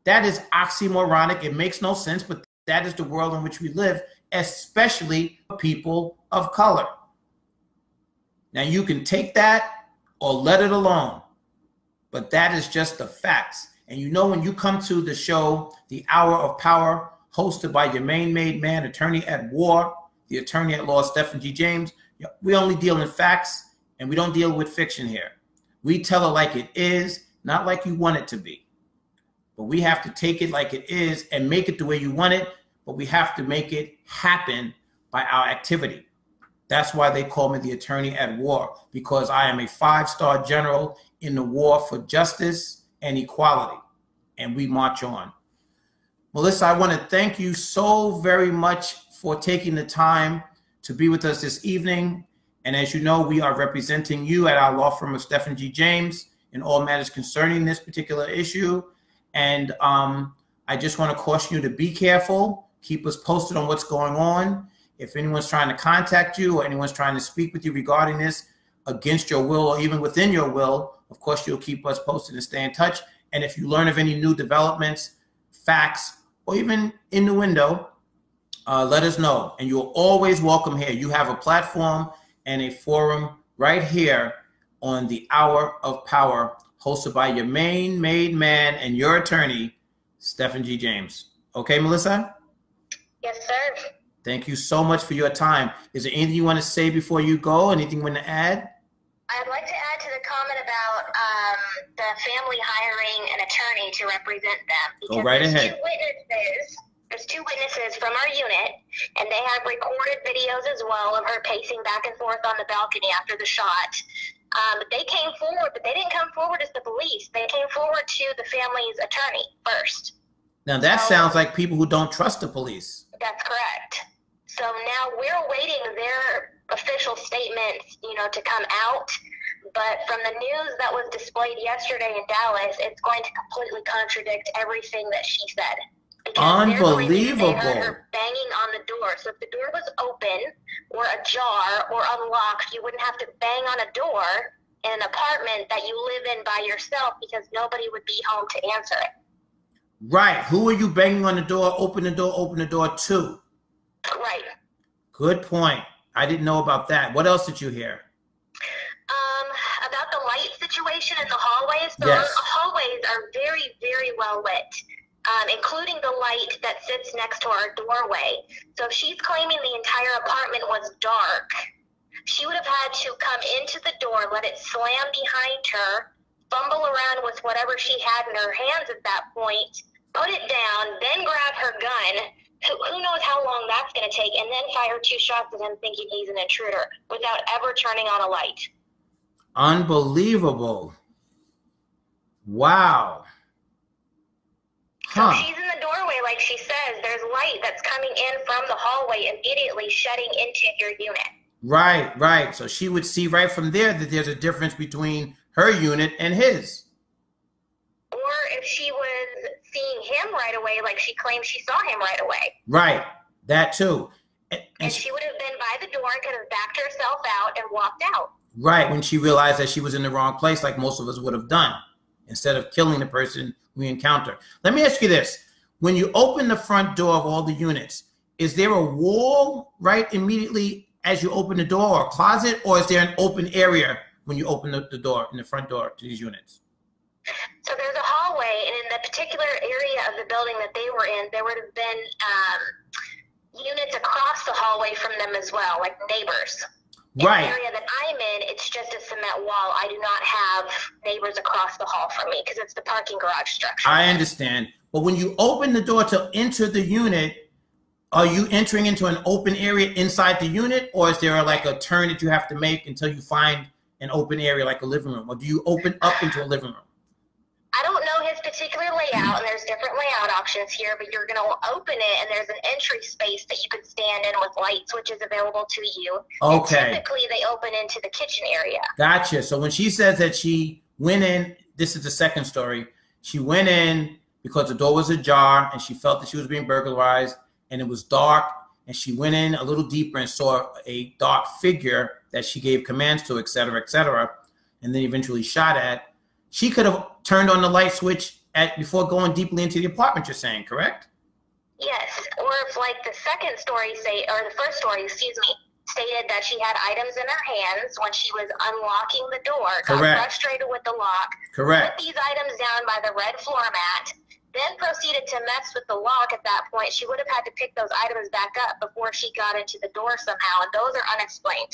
That is oxymoronic. It makes no sense, but that is the world in which we live, especially people of color. Now, you can take that or let it alone, but that is just the facts. And you know, when you come to the show, The Hour of Power, hosted by your main-made man, attorney at war, the attorney at law, Stephen G. James, we only deal in facts, and we don't deal with fiction here. We tell it like it is, not like you want it to be. But we have to take it like it is and make it the way you want it, but we have to make it happen by our activity. That's why they call me the attorney at war, because I am a 5-star general in the war for justice and equality, and we march on. Malissa, I want to thank you so very much for taking the time to be with us this evening. And as you know, we are representing you at our law firm of Stephen G. James in all matters concerning this particular issue. And I just want to caution you to be careful. Keep us posted on what's going on. If anyone's trying to contact you or anyone's trying to speak with you regarding this against your will or even within your will, of course, you'll keep us posted and stay in touch. And if you learn of any new developments, facts, or even innuendo, let us know. And you're always welcome here. You have a platform and a forum right here on The Hour of Power, hosted by your main-made man and your attorney, Stephen G. James. Okay, Malissa? Yes, sir. Thank you so much for your time. Is there anything you want to say before you go? Anything you want to add? I'd like to add to the comment about the family hiring an attorney to represent them. Go right ahead. There's two witnesses from our unit, and they have recorded videos as well of her pacing back and forth on the balcony after the shot. They came forward, but they didn't come forward as the police. They came forward to the family's attorney first. Now that sounds like people who don't trust the police. That's correct. So now we're awaiting their official statements, to come out. But from the news that was displayed yesterday in Dallas, it's going to completely contradict everything that she said. Unbelievable. They heard her banging on the door. So if the door was open or ajar or unlocked, you wouldn't have to bang on a door in an apartment that you live in by yourself, because nobody would be home to answer it. Right. Who are you banging on the door, open the door to? Right. Good point. I didn't know about that. What else did you hear? About the light situation in the hallways. So yes. Our hallways are very, very well lit. including the light that sits next to our doorway. So if she's claiming the entire apartment was dark, she would have had to come into the door, let it slam behind her, fumble around with whatever she had in her hands at that point, put it down, then grab her gun. Who knows how long that's going to take, and then fire 2 shots at him thinking he's an intruder without ever turning on a light. Unbelievable. Wow. So she's in the doorway, like she says, there's light that's coming in from the hallway, immediately shutting into your unit. Right, right. So she would see right from there that there's a difference between her unit and his. Or if she was seeing him right away, like she claims she saw him right away. Right, that too. And she would have been by the door and could have backed herself out and walked out. Right, when she realized that she was in the wrong place, like most of us would have done, instead of killing the person we encounter. Let me ask you this. When you open the front door of all the units, is there a wall right immediately as you open the door, or a closet, or is there an open area when you open the door, in the front door to these units? So there's a hallway, and in the particular area of the building that they were in, there would have been units across the hallway from them as well, like neighbors. Right. In the area that I'm in, it's just a cement wall. I do not have neighbors across the hall from me because it's the parking garage structure. I understand. But when you open the door to enter the unit, are you entering into an open area inside the unit, or is there like a turn that you have to make until you find an open area like a living room? Or do you open up into a living room? I don't know his particular layout, and there's different layout options here, but you're going to open it, and there's an entry space that you could stand in with light switches available to you. Okay. And typically, they open into the kitchen area. Gotcha. So when she says that she went in, this is the second story, she went in because the door was ajar, and she felt that she was being burglarized, and it was dark, and she went in a little deeper and saw a dark figure that she gave commands to, et cetera, and then eventually shot at. She could have turned on the light switch before going deeply into the apartment, you're saying, correct? Yes, or if like the second story the first story, stated that she had items in her hands when she was unlocking the door, got frustrated with the lock, correct, put these items down by the red floor mat, then proceeded to mess with the lock. At that point, she would have had to pick those items back up before she got into the door somehow, and those are unexplained.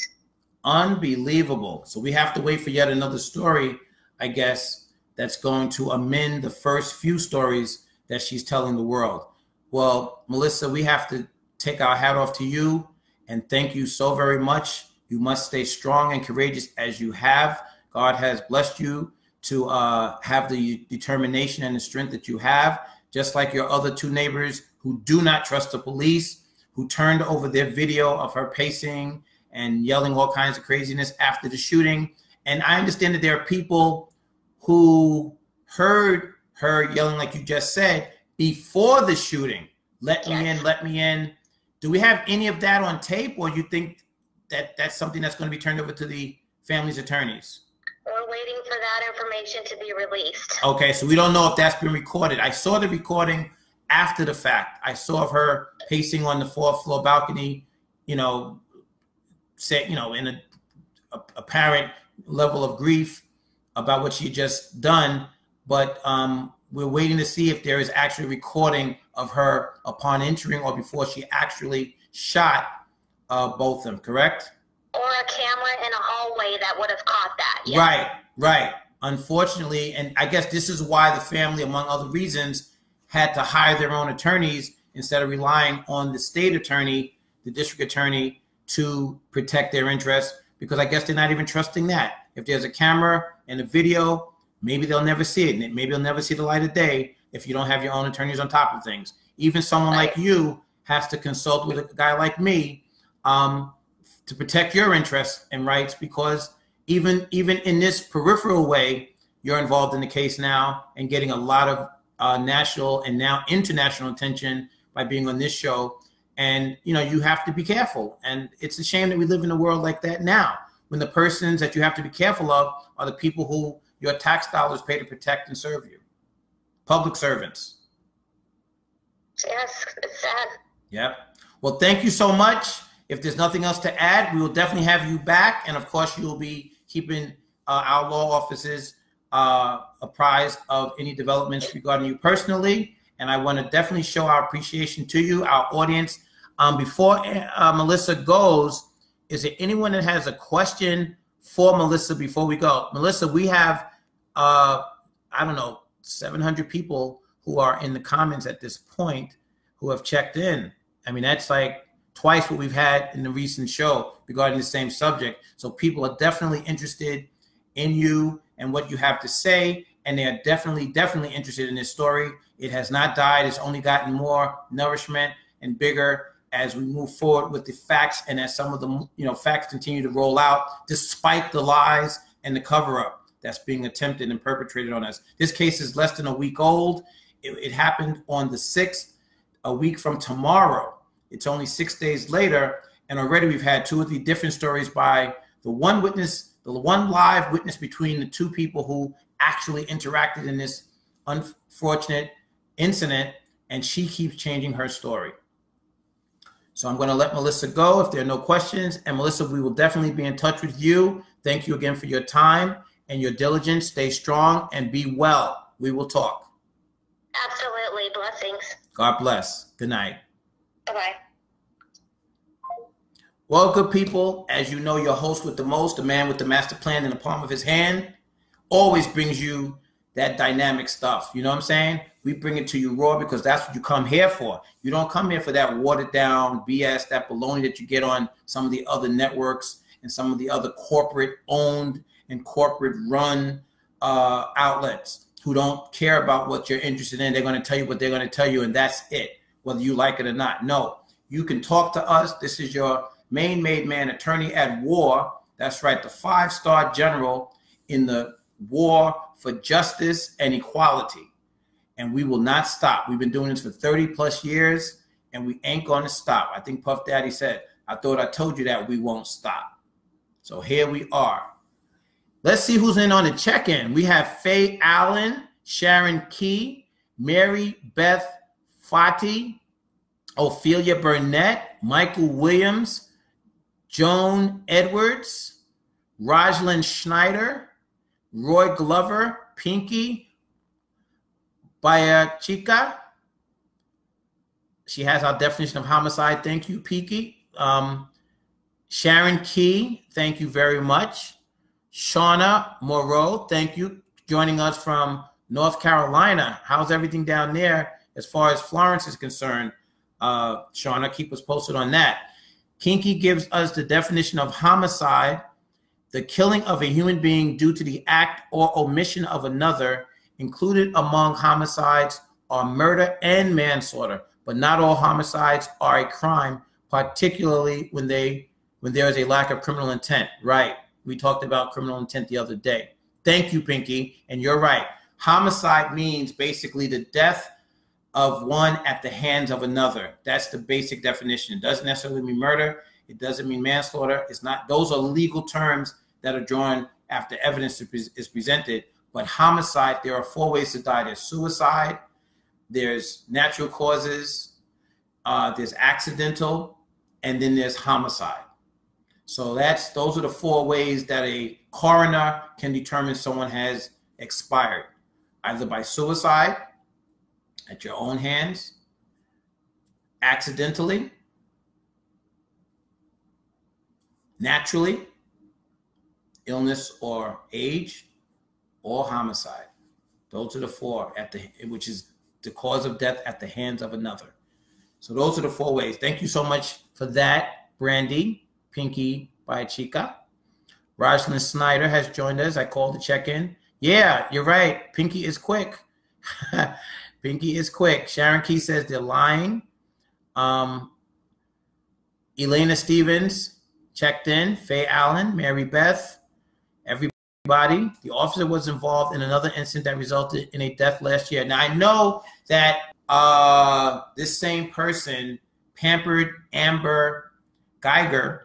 Unbelievable. So we have to wait for yet another story, I guess, that's going to amend the first few stories that she's telling the world. Well, Malissa, we have to take our hat off to you and thank you so very much. You must stay strong and courageous as you have. God has blessed you to have the determination and the strength that you have, just like your other 2 neighbors who do not trust the police, who turned over their video of her pacing and yelling all kinds of craziness after the shooting. And I understand that there are people who heard her yelling, like you just said, before the shooting. Let me in, let me in. Do we have any of that on tape, or you think that that's something that's going to be turned over to the family's attorneys? We're waiting for that information to be released. Okay, so we don't know if that's been recorded. I saw the recording after the fact. I saw of her pacing on the 4th floor balcony, in a apparent level of grief about what she had just done. But we're waiting to see if there is actually recording of her upon entering or before she actually shot Botham, correct? Or a camera in a hallway that would have caught that. Yes. Right, right. Unfortunately, and I guess this is why the family, among other reasons, had to hire their own attorneys instead of relying on the state attorney, the district attorney, to protect their interests, because I guess they're not even trusting that. If there's a camera and a video, maybe they'll never see it. Maybe they'll never see the light of day if you don't have your own attorneys on top of things. Even someone like you has to consult with a guy like me to protect your interests and rights, because even in this peripheral way, you're involved in the case now and getting a lot of national and now international attention by being on this show. And, you have to be careful. And it's a shame that we live in a world like that now, when the persons that you have to be careful of are the people who your tax dollars pay to protect and serve you. Public servants. Yes, it's sad. Yep. Well, thank you so much. If there's nothing else to add, we will definitely have you back. And of course, you will be keeping our law offices apprised of any developments regarding you personally. and I want to definitely show our appreciation to you, our audience. Before Melissa goes, is there anyone that has a question for Melissa before we go? Melissa, we have, I don't know, 700 people who are in the comments at this point who have checked in. I mean, that's like twice what we've had in the recent show regarding the same subject. So people are definitely interested in you and what you have to say, and they are definitely interested in this story. It has not died. It's only gotten more nourishment and bigger as we move forward with the facts, and as some of the facts continue to roll out, despite the lies and the cover-up that's being attempted and perpetrated on us. This case is less than a week old. It happened on the 6th, a week from tomorrow. It's only 6 days later, and already we've had 2 or 3 different stories by the one witness, the one live witness between the 2 people who actually interacted in this unfortunate incident, and she keeps changing her story. So I'm going to let Melissa go if there are no questions. And Melissa, we will definitely be in touch with you. Thank you again for your time and your diligence. Stay strong and be well. We will talk. Absolutely. Blessings. God bless. Good night. Bye-bye. Well, good people, as you know, your host with the most, the man with the master plan in the palm of his hand, always brings you that dynamic stuff. You know what I'm saying? We bring it to you raw because that's what you come here for. You don't come here for that watered down BS, that baloney that you get on some of the other networks and some of the other corporate owned and corporate run outlets who don't care about what you're interested in. They're going to tell you what they're going to tell you, and that's it, whether you like it or not. No, you can talk to us. This is your Maine made man, attorney at war. That's right, the 5-star general in the war for justice and equality. And we will not stop. We've been doing this for 30 plus years, and we ain't going to stop. I think Puff Daddy said, I thought I told you that we won't stop. So here we are. Let's see who's in on the check-in. We have Faye Allen, Sharon Key, Mary Beth Fati, Ophelia Burnett, Michael Williams, Joan Edwards, Rajlyn Schneider, Roy Glover, Pinky, Baya Chica. She has our definition of homicide. Thank you, Pinky. Sharon Key, thank you very much. Shauna Moreau, thank you, joining us from North Carolina. How's everything down there as far as Florence is concerned? Shauna, keep us posted on that. Kinky gives us the definition of homicide: the killing of a human being due to the act or omission of another. Included among homicides are murder and manslaughter, but not all homicides are a crime, particularly when there is a lack of criminal intent. Right. We talked about criminal intent the other day. Thank you, Pinky. And you're right. Homicide means basically the death of one at the hands of another. That's the basic definition. It doesn't necessarily mean murder. It doesn't mean manslaughter. It's not. Those are legal terms that are drawn after evidence is presented. But homicide, there are 4 ways to die. There's suicide, there's natural causes, there's accidental, and then there's homicide. So those are the 4 ways that a coroner can determine someone has expired, either by suicide, at your own hands, accidentally, naturally, illness or age, or homicide. Those are the 4 which is the cause of death at the hands of another. So those are the 4 ways. Thank you so much for that, Brandy, Pinky by Chica. Rajlyn Snyder has joined us. I called to check in. Yeah, you're right. Pinky is quick. Pinky is quick. Sharon Key says they're lying. Elena Stevens checked in. Faye Allen, Mary Beth, everybody. The officer was involved in another incident that resulted in a death last year. Now, I know that this same person, Pampered Amber Guyger,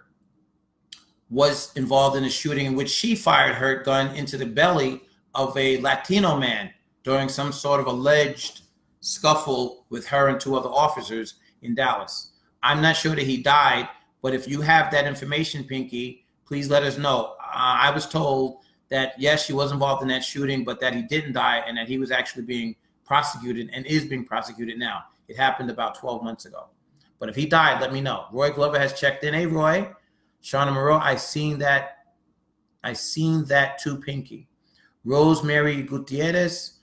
was involved in a shooting in which she fired her gun into the belly of a Latino man during some sort of alleged scuffle with her and 2 other officers in Dallas. I'm not sure that he died, but if you have that information, Pinky, please let us know. I was told that, yes, she was involved in that shooting, but that he didn't die and that he was actually being prosecuted and is being prosecuted now. It happened about 12 months ago. But if he died, let me know. Roy Glover has checked in. Hey, Roy. Shauna Moreau, I seen that too, Pinky. Rosemary Gutierrez.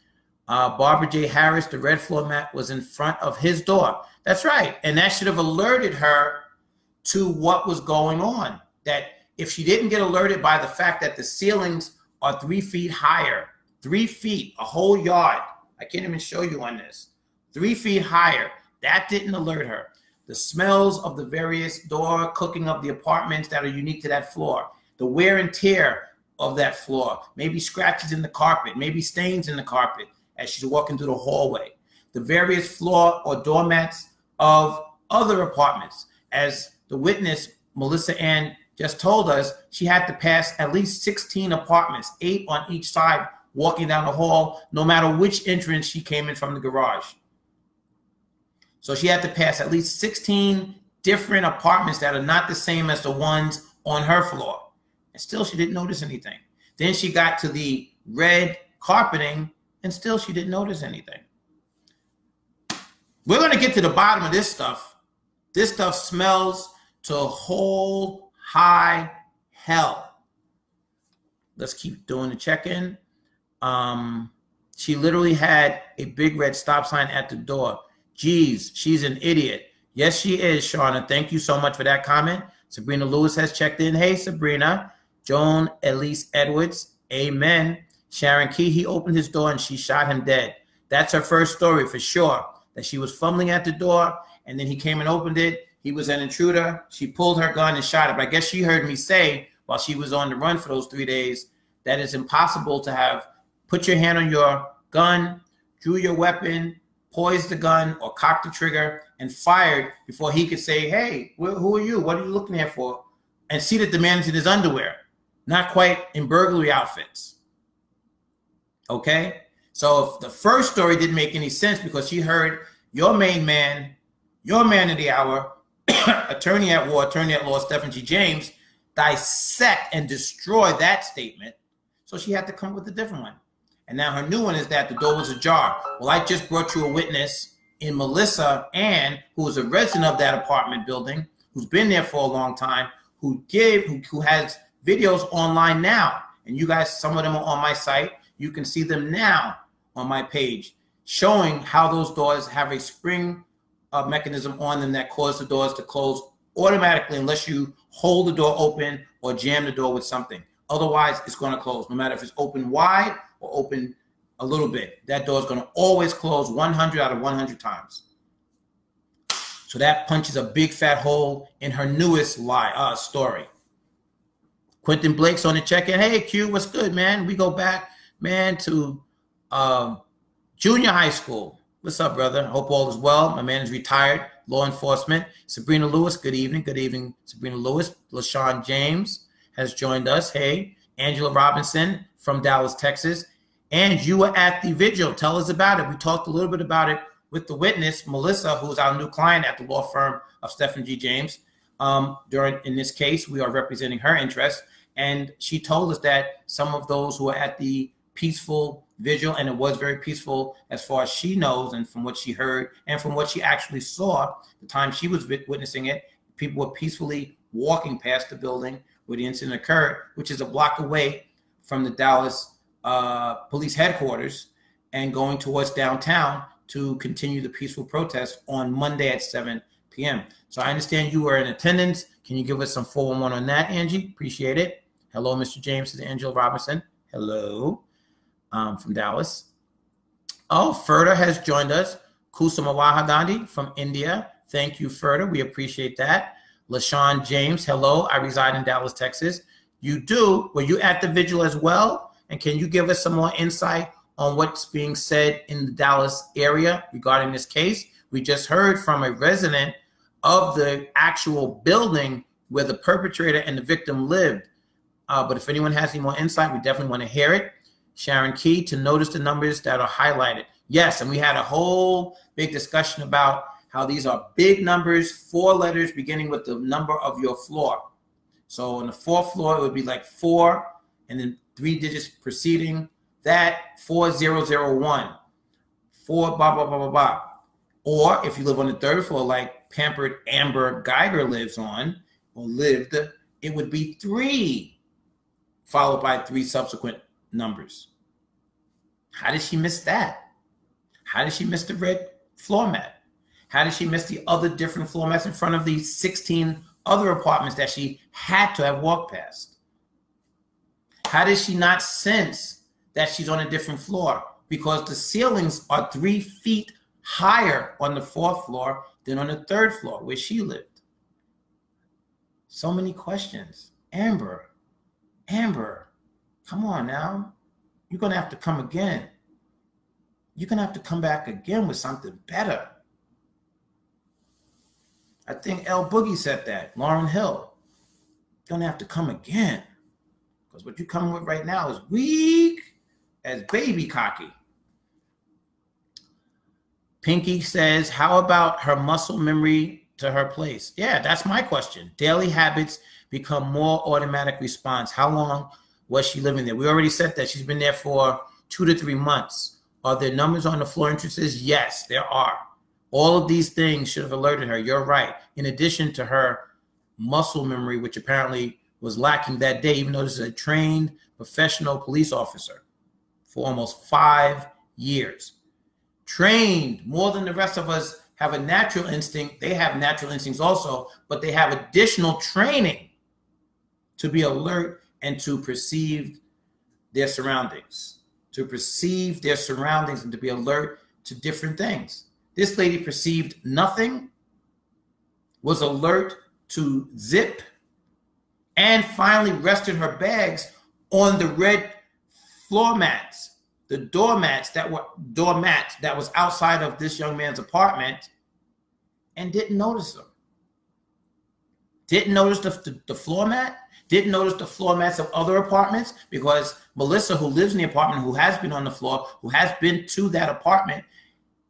Barbara J. Harris, the red floor mat was in front of his door. That's right. And that should have alerted her to what was going on. That if she didn't get alerted by the fact that the ceilings are 3 feet higher, 3 feet, a whole yard. I can't even show you on this. 3 feet higher. That didn't alert her. The smells of the various door cooking of the apartments that are unique to that floor. The wear and tear of that floor. Maybe scratches in the carpet. Maybe stains in the carpet as she's walking through the hallway. The various floor or doormats of other apartments. As the witness, Malissa Ann, just told us, she had to pass at least 16 apartments, 8 on each side, walking down the hall, no matter which entrance she came in from the garage. So she had to pass at least 16 different apartments that are not the same as the ones on her floor. And still she didn't notice anything. Then she got to the red carpeting, and still she didn't notice anything. We're going to get to the bottom of this stuff. This stuff smells to whole high hell. Let's keep doing the check-in. She literally had a big red stop sign at the door. Geez, she's an idiot. Yes, she is, Shauna. Thank you so much for that comment. Sabrina Lewis has checked in. Hey, Sabrina. Joan Elise Edwards. Amen. Sharon Key, he opened his door and she shot him dead. That's her first story for sure. That she was fumbling at the door and then he came and opened it. He was an intruder. She pulled her gun and shot it. But I guess she heard me say while she was on the run for those 3 days that it's impossible to have put your hand on your gun, drew your weapon, poised the gun or cocked the trigger and fired before he could say, hey, who are you? What are you looking here for? And see that the man is in his underwear, not quite in burglary outfits. Okay? So if the first story didn't make any sense because she heard your main man, your man of the hour, attorney at war, attorney at law, Stephen G. James, dissect and destroy that statement. So she had to come up with a different one. And now her new one is that the door was ajar. Well, I just brought you a witness in Malissa Ann, who is a resident of that apartment building, who's been there for a long time, who has videos online now. And you guys, some of them are on my site. You can see them now on my page, showing how those doors have a spring mechanism on them that cause the doors to close automatically unless you hold the door open or jam the door with something. Otherwise, it's going to close, no matter if it's open wide or open a little bit. That door is going to always close 100 out of 100 times. So that punches a big fat hole in her newest story. Quentin Blake's on the check-in. Hey, Q, what's good, man? We go back, man, to junior high school. What's up, brother? Hope all is well. My man is retired, law enforcement. Sabrina Lewis, good evening. Good evening, Sabrina Lewis. LaShawn James has joined us. Hey, Angela Robinson from Dallas, Texas. And you were at the vigil. Tell us about it. We talked a little bit about it with the witness, Melissa, who's our new client at the law firm of Stephen G. James. In this case, we are representing her interests. And she told us that some of those who were at the peaceful vigil, and it was very peaceful as far as she knows and from what she heard and from what she actually saw the time she was witnessing it, people were peacefully walking past the building where the incident occurred, which is a block away from the Dallas police headquarters, and going towards downtown to continue the peaceful protest on Monday at 7 p.m. So I understand you were in attendance. Can you give us some 411 on that, Angie? Appreciate it. Hello, Mr. James. This is Angela Robinson. Hello. From Dallas. Oh, Ferda has joined us. Kusuma Wahagandhi from India. Thank you, Ferda. We appreciate that. LaShawn James. Hello. I reside in Dallas, Texas. You do? Were you at the vigil as well? And can you give us some more insight on what's being said in the Dallas area regarding this case? We just heard from a resident of the actual building where the perpetrator and the victim lived. But if anyone has any more insight, we definitely want to hear it. Sharon Key, to notice the numbers that are highlighted. Yes, and we had a whole big discussion about how these are big numbers, 4 letters beginning with the number of your floor. So on the 4th floor, it would be like 4 and then 3 digits preceding that, 4001. 4, blah, blah, blah, blah, blah. Or if you live on the 3rd floor, like pampered Amber Guyger lives on, or lived, it would be 3, followed by 3 subsequent numbers. How did she miss that? How did she miss the red floor mat? How did she miss the other different floor mats in front of the 16 other apartments that she had to have walked past? How did she not sense that she's on a different floor? Because the ceilings are 3 feet higher on the 4th floor than on the 3rd floor where she lived. So many questions. Amber, come on now. You're going to have to come again. You're going to have to come back again with something better. I think L Boogie said that. Lauryn Hill. You're going to have to come again. Because what you're coming with right now is weak as baby cocky. Pinky says, how about her muscle memory to her place? Yeah, that's my question. Daily habits become more automatic response. How long was she living there? We already said that she's been there for 2 to 3 months. Are there numbers on the floor entrances? Yes, there are. All of these things should have alerted her. You're right. In addition to her muscle memory, which apparently was lacking that day, even though this is a trained professional police officer for almost 5 years. Trained more than the rest of us have a natural instinct. They have natural instincts also, but they have additional training to be alert and to perceive their surroundings, and to be alert to different things. This lady perceived nothing, was alert to zip, and finally rested her bags on the red floor mats, the doormats that was outside of this young man's apartment, and didn't notice them. Didn't notice the floor mat, didn't notice the floor mats of other apartments, because Melissa, who lives in the apartment, who has been on the floor, who has been to that apartment,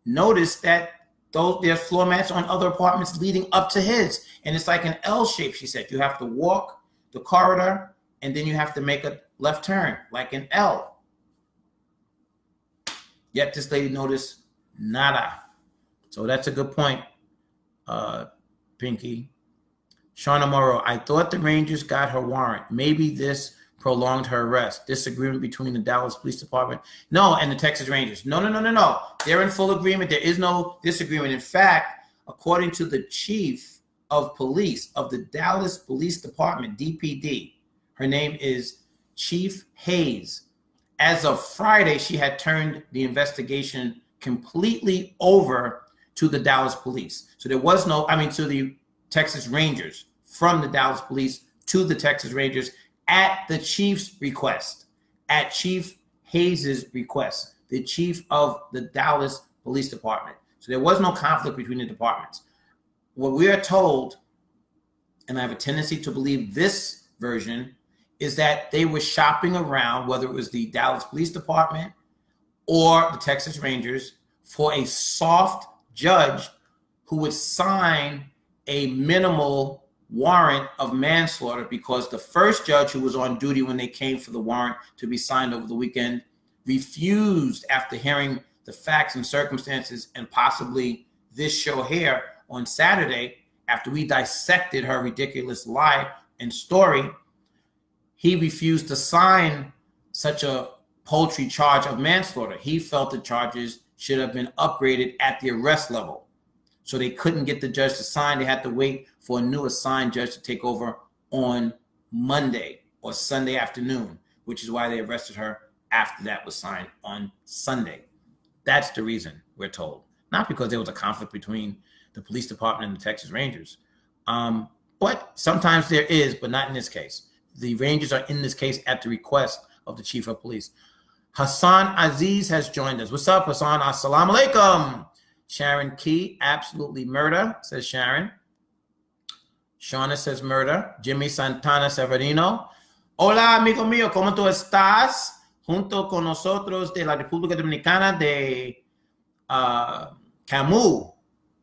noticed that there's floor mats on other apartments leading up to his. And it's like an L shape, she said. You have to walk the corridor, and then you have to make a left turn, like an L. Yet this lady noticed nada. So that's a good point, Pinky. Shauna Morrow, I thought the Rangers got her warrant. Maybe this prolonged her arrest. Disagreement between the Dallas Police Department. No, and the Texas Rangers. No. They're in full agreement. There is no disagreement. In fact, according to the chief of police of the Dallas Police Department, DPD, her name is Chief Hayes. As of Friday, she had turned the investigation completely over to the Dallas Police. So there was no, to the Texas Rangers, from the Dallas Police to the Texas Rangers at the chief's request, at Chief Hayes's request, the chief of the Dallas Police Department. So there was no conflict between the departments. What we are told, and I have a tendency to believe this version, is that they were shopping around, whether it was the Dallas Police Department or the Texas Rangers, for a soft judge who would sign a minimal warrant of manslaughter, because the first judge, who was on duty when they came for the warrant to be signed over the weekend, refused, after hearing the facts and circumstances and possibly this show here on Saturday, after we dissected her ridiculous lie and story, he refused to sign such a paltry charge of manslaughter. He felt the charges should have been upgraded at the arrest level. So they couldn't get the judge to sign. They had to wait for a new assigned judge to take over on Monday or Sunday afternoon, which is why they arrested her after that was signed on Sunday. That's the reason, we're told. Not because there was a conflict between the police department and the Texas Rangers. But sometimes there is, but not in this case. The Rangers are in this case at the request of the chief of police. Hassan Aziz has joined us. What's up, Hassan? Assalamu alaikum. Sharon Key, absolutely murder, says Sharon. Shauna says murder. Jimmy Santana Severino. Hola, amigo mío, ¿cómo tú estás? Junto con nosotros de la República Dominicana de Camus,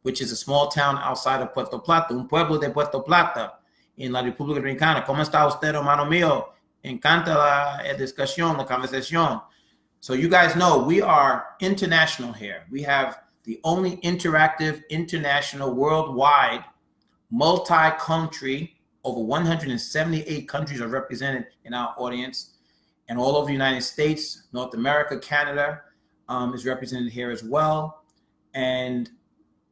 which is a small town outside of Puerto Plata, un pueblo de Puerto Plata, en la República Dominicana. ¿Cómo está usted, hermano mío? Encanta la discusión, la conversación. So you guys know we are international here. We have the only interactive, international, worldwide, multi-country, over 178 countries are represented in our audience. And all over the United States, North America, Canada is represented here as well. And,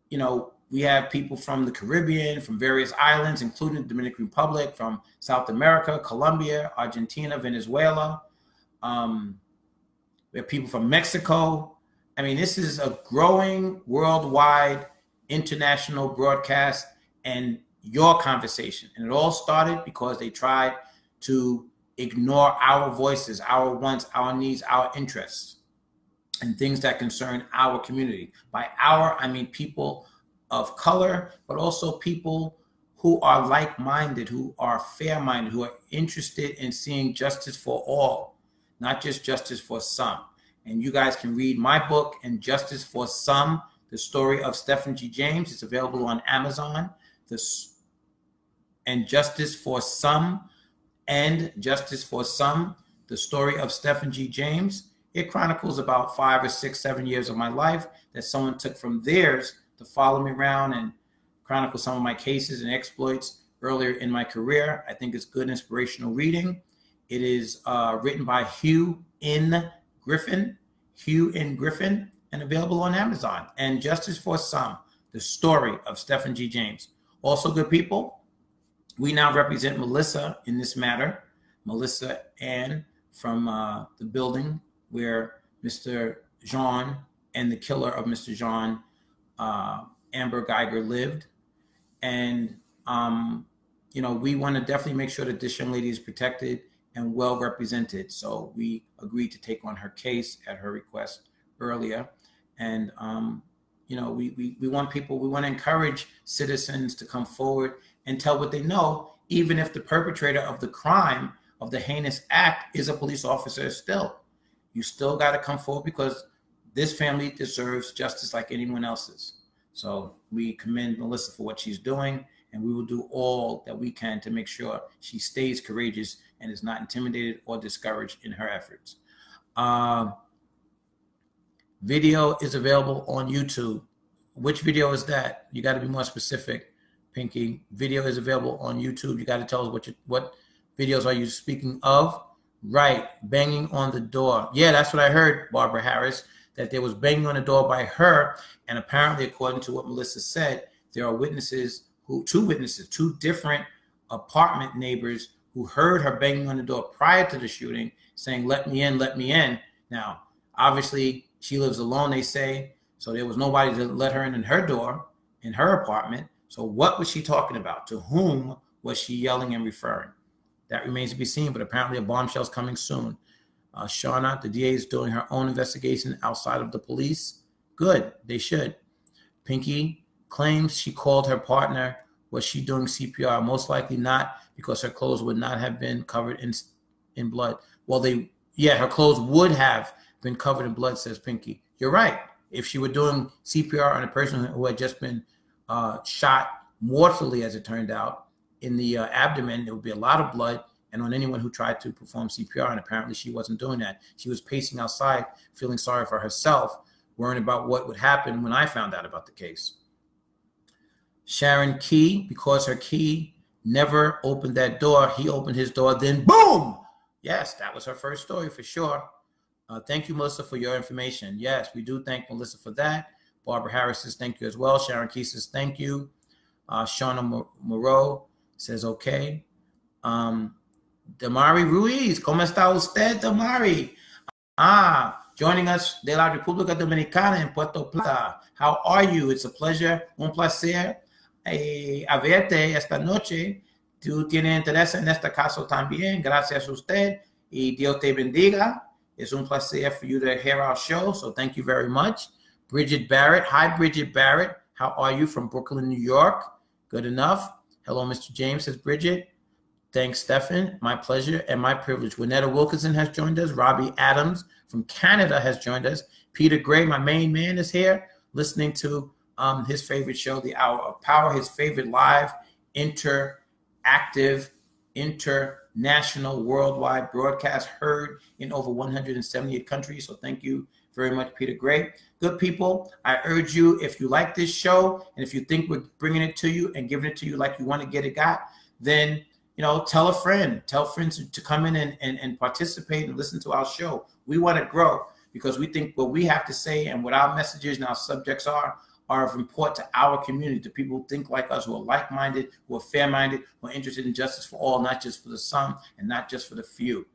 you know, we have people from the Caribbean, from various islands, including the Dominican Republic, from South America, Colombia, Argentina, Venezuela. We have people from Mexico. I mean, this is a growing worldwide international broadcast and your conversation. And it all started because they tried to ignore our voices, our wants, our needs, our interests, and things that concern our community. By our, I mean people of color, but also people who are like-minded, who are fair-minded, who are interested in seeing justice for all, not just justice for some. And you guys can read my book, And Justice for Some, the story of Stephen G. James. It's available on Amazon. And Justice for Some, and Justice for Some, the story of Stephen G. James. It chronicles about 5 or 6, 7 years of my life that someone took from theirs to follow me around and chronicle some of my cases and exploits earlier in my career. I think it's good inspirational reading. It is written by Hugh N. Griffin, and available on Amazon. And Justice for Some, the story of Stephen G. James. Also, good people, we now represent Malissa in this matter. Malissa Ann from the building where Mr. Jean and the killer of Mr. Jean, Amber Guyger, lived. And, you know, we want to definitely make sure that this young lady is protected and well represented. So we agreed to take on her case at her request earlier. And, you know, we want people, we want to encourage citizens to come forward and tell what they know, even if the perpetrator of the crime, of the heinous act, is a police officer still. You still got to come forward because this family deserves justice like anyone else's. So we commend Melissa for what she's doing, and we will do all that we can to make sure she stays courageous and is not intimidated or discouraged in her efforts. Video is available on YouTube. Which video is that? You got to be more specific, Pinky. Video is available on YouTube. You got to tell us what videos are you speaking of? Right, banging on the door. Yeah, that's what I heard, Barbara Harris, that there was banging on the door by her. And apparently, according to what Melissa said, there are witnesses, two different apartment neighbors who heard her banging on the door prior to the shooting, saying, "Let me in, let me in." Now, obviously, she lives alone, they say, so there was nobody to let her in her door, in her apartment. So what was she talking about? To whom was she yelling and referring? That remains to be seen, but apparently a bombshell's coming soon. Shauna, the DA, is doing her own investigation outside of the police. Good, they should. Pinky claims she called her partner. Was she doing CPR? Most likely not, because her clothes would not have been covered in blood. Well, her clothes would have been covered in blood, says Pinky. You're right. If she were doing CPR on a person who had just been shot mortally, as it turned out, in the abdomen, there would be a lot of blood, and on anyone who tried to perform CPR, and apparently she wasn't doing that. She was pacing outside, feeling sorry for herself, worrying about what would happen when I found out about the case. Sharon Key, because her key never opened that door, he opened his door, then boom! Yes, that was her first story for sure. Thank you, Melissa, for your information. Yes, we do thank Melissa for that. Barbara Harris says thank you as well. Sharon Key says thank you. Shauna Moreau says okay. Damari Ruiz, ¿cómo está usted, Damari? Joining us de la República Dominicana en Puerto Plata. How are you? It's a pleasure, un placer a verte esta noche. Tú tienes interés en este caso también. Gracias a usted y Dios te bendiga. It's un placer for you to hear our show, so thank you very much. Bridget Barrett. Hi, Bridget Barrett. How are you? From Brooklyn, New York. Good enough. Hello, Mr. James, says Bridget. Thanks, Stephen. My pleasure and my privilege. Winetta Wilkinson has joined us. Robbie Adams from Canada has joined us. Peter Gray, my main man, is here listening to his favorite show, The Hour of Power, his favorite live, interactive, national, worldwide broadcast, heard in over 178 countries. So thank you very much, Peter Gray. Good people, I urge you, if you like this show and if you think we're bringing it to you and giving it to you like you want to get it got, then, you know, tell a friend, tell friends to come in and participate and listen to our show. We want to grow because we think what we have to say and what our messages and our subjects are of importance to our community, to people who think like us, who are like-minded, who are fair-minded, who are interested in justice for all, not just for the some and not just for the few.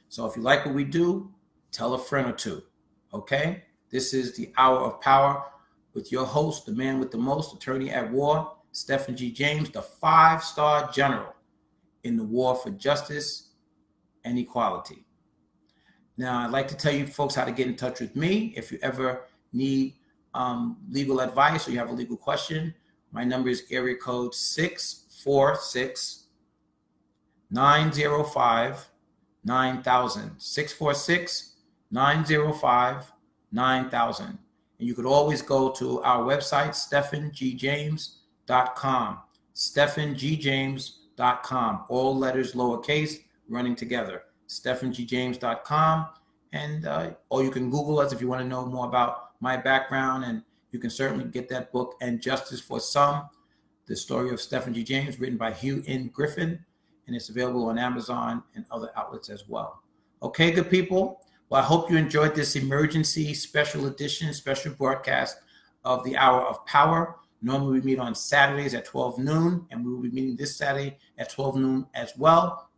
So if you like what we do, tell a friend or two, okay? This is the Hour of Power with your host, the man with the most, attorney at war, Stephen G. James, the 5-star general in the war for justice and equality. Now, I'd like to tell you folks how to get in touch with me. If you ever need legal advice or you have a legal question, my number is area code 646-905-9000. 646-905-9000. And you could always go to our website, stephengjames.com. stephengjames.com. All letters lowercase running together. stephengjames.com. And or you can Google us if you want to know more about my background, and you can certainly get that book, And Justice for Some, the story of Stephen G. James, written by Hugh N. Griffin, and it's available on Amazon and other outlets as well. Okay, good people. Well, I hope you enjoyed this emergency special edition, special broadcast of the Hour of Power. Normally we meet on Saturdays at 12 noon, and we will be meeting this Saturday at 12 noon as well.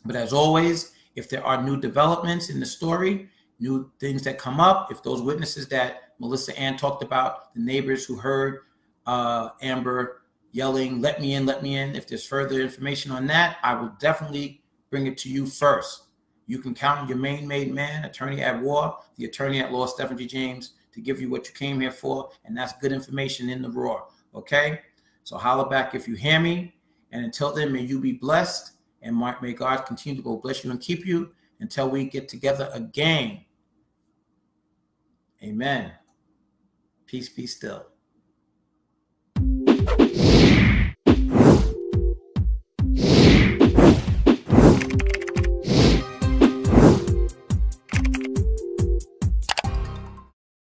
But as always, if there are new developments in the story, new things that come up, if those witnesses that Malissa Ann talked about, the neighbors who heard Amber yelling, let me in, let me in. If there's further information on that, I will definitely bring it to you first. You can count on your main-made man, attorney at war, the attorney at law, Stephen G. James, to give you what you came here for, and that's good information in the raw, okay? So holler back if you hear me, and until then, may you be blessed, and may God continue to bless you and keep you until we get together again. Amen. Peace be still.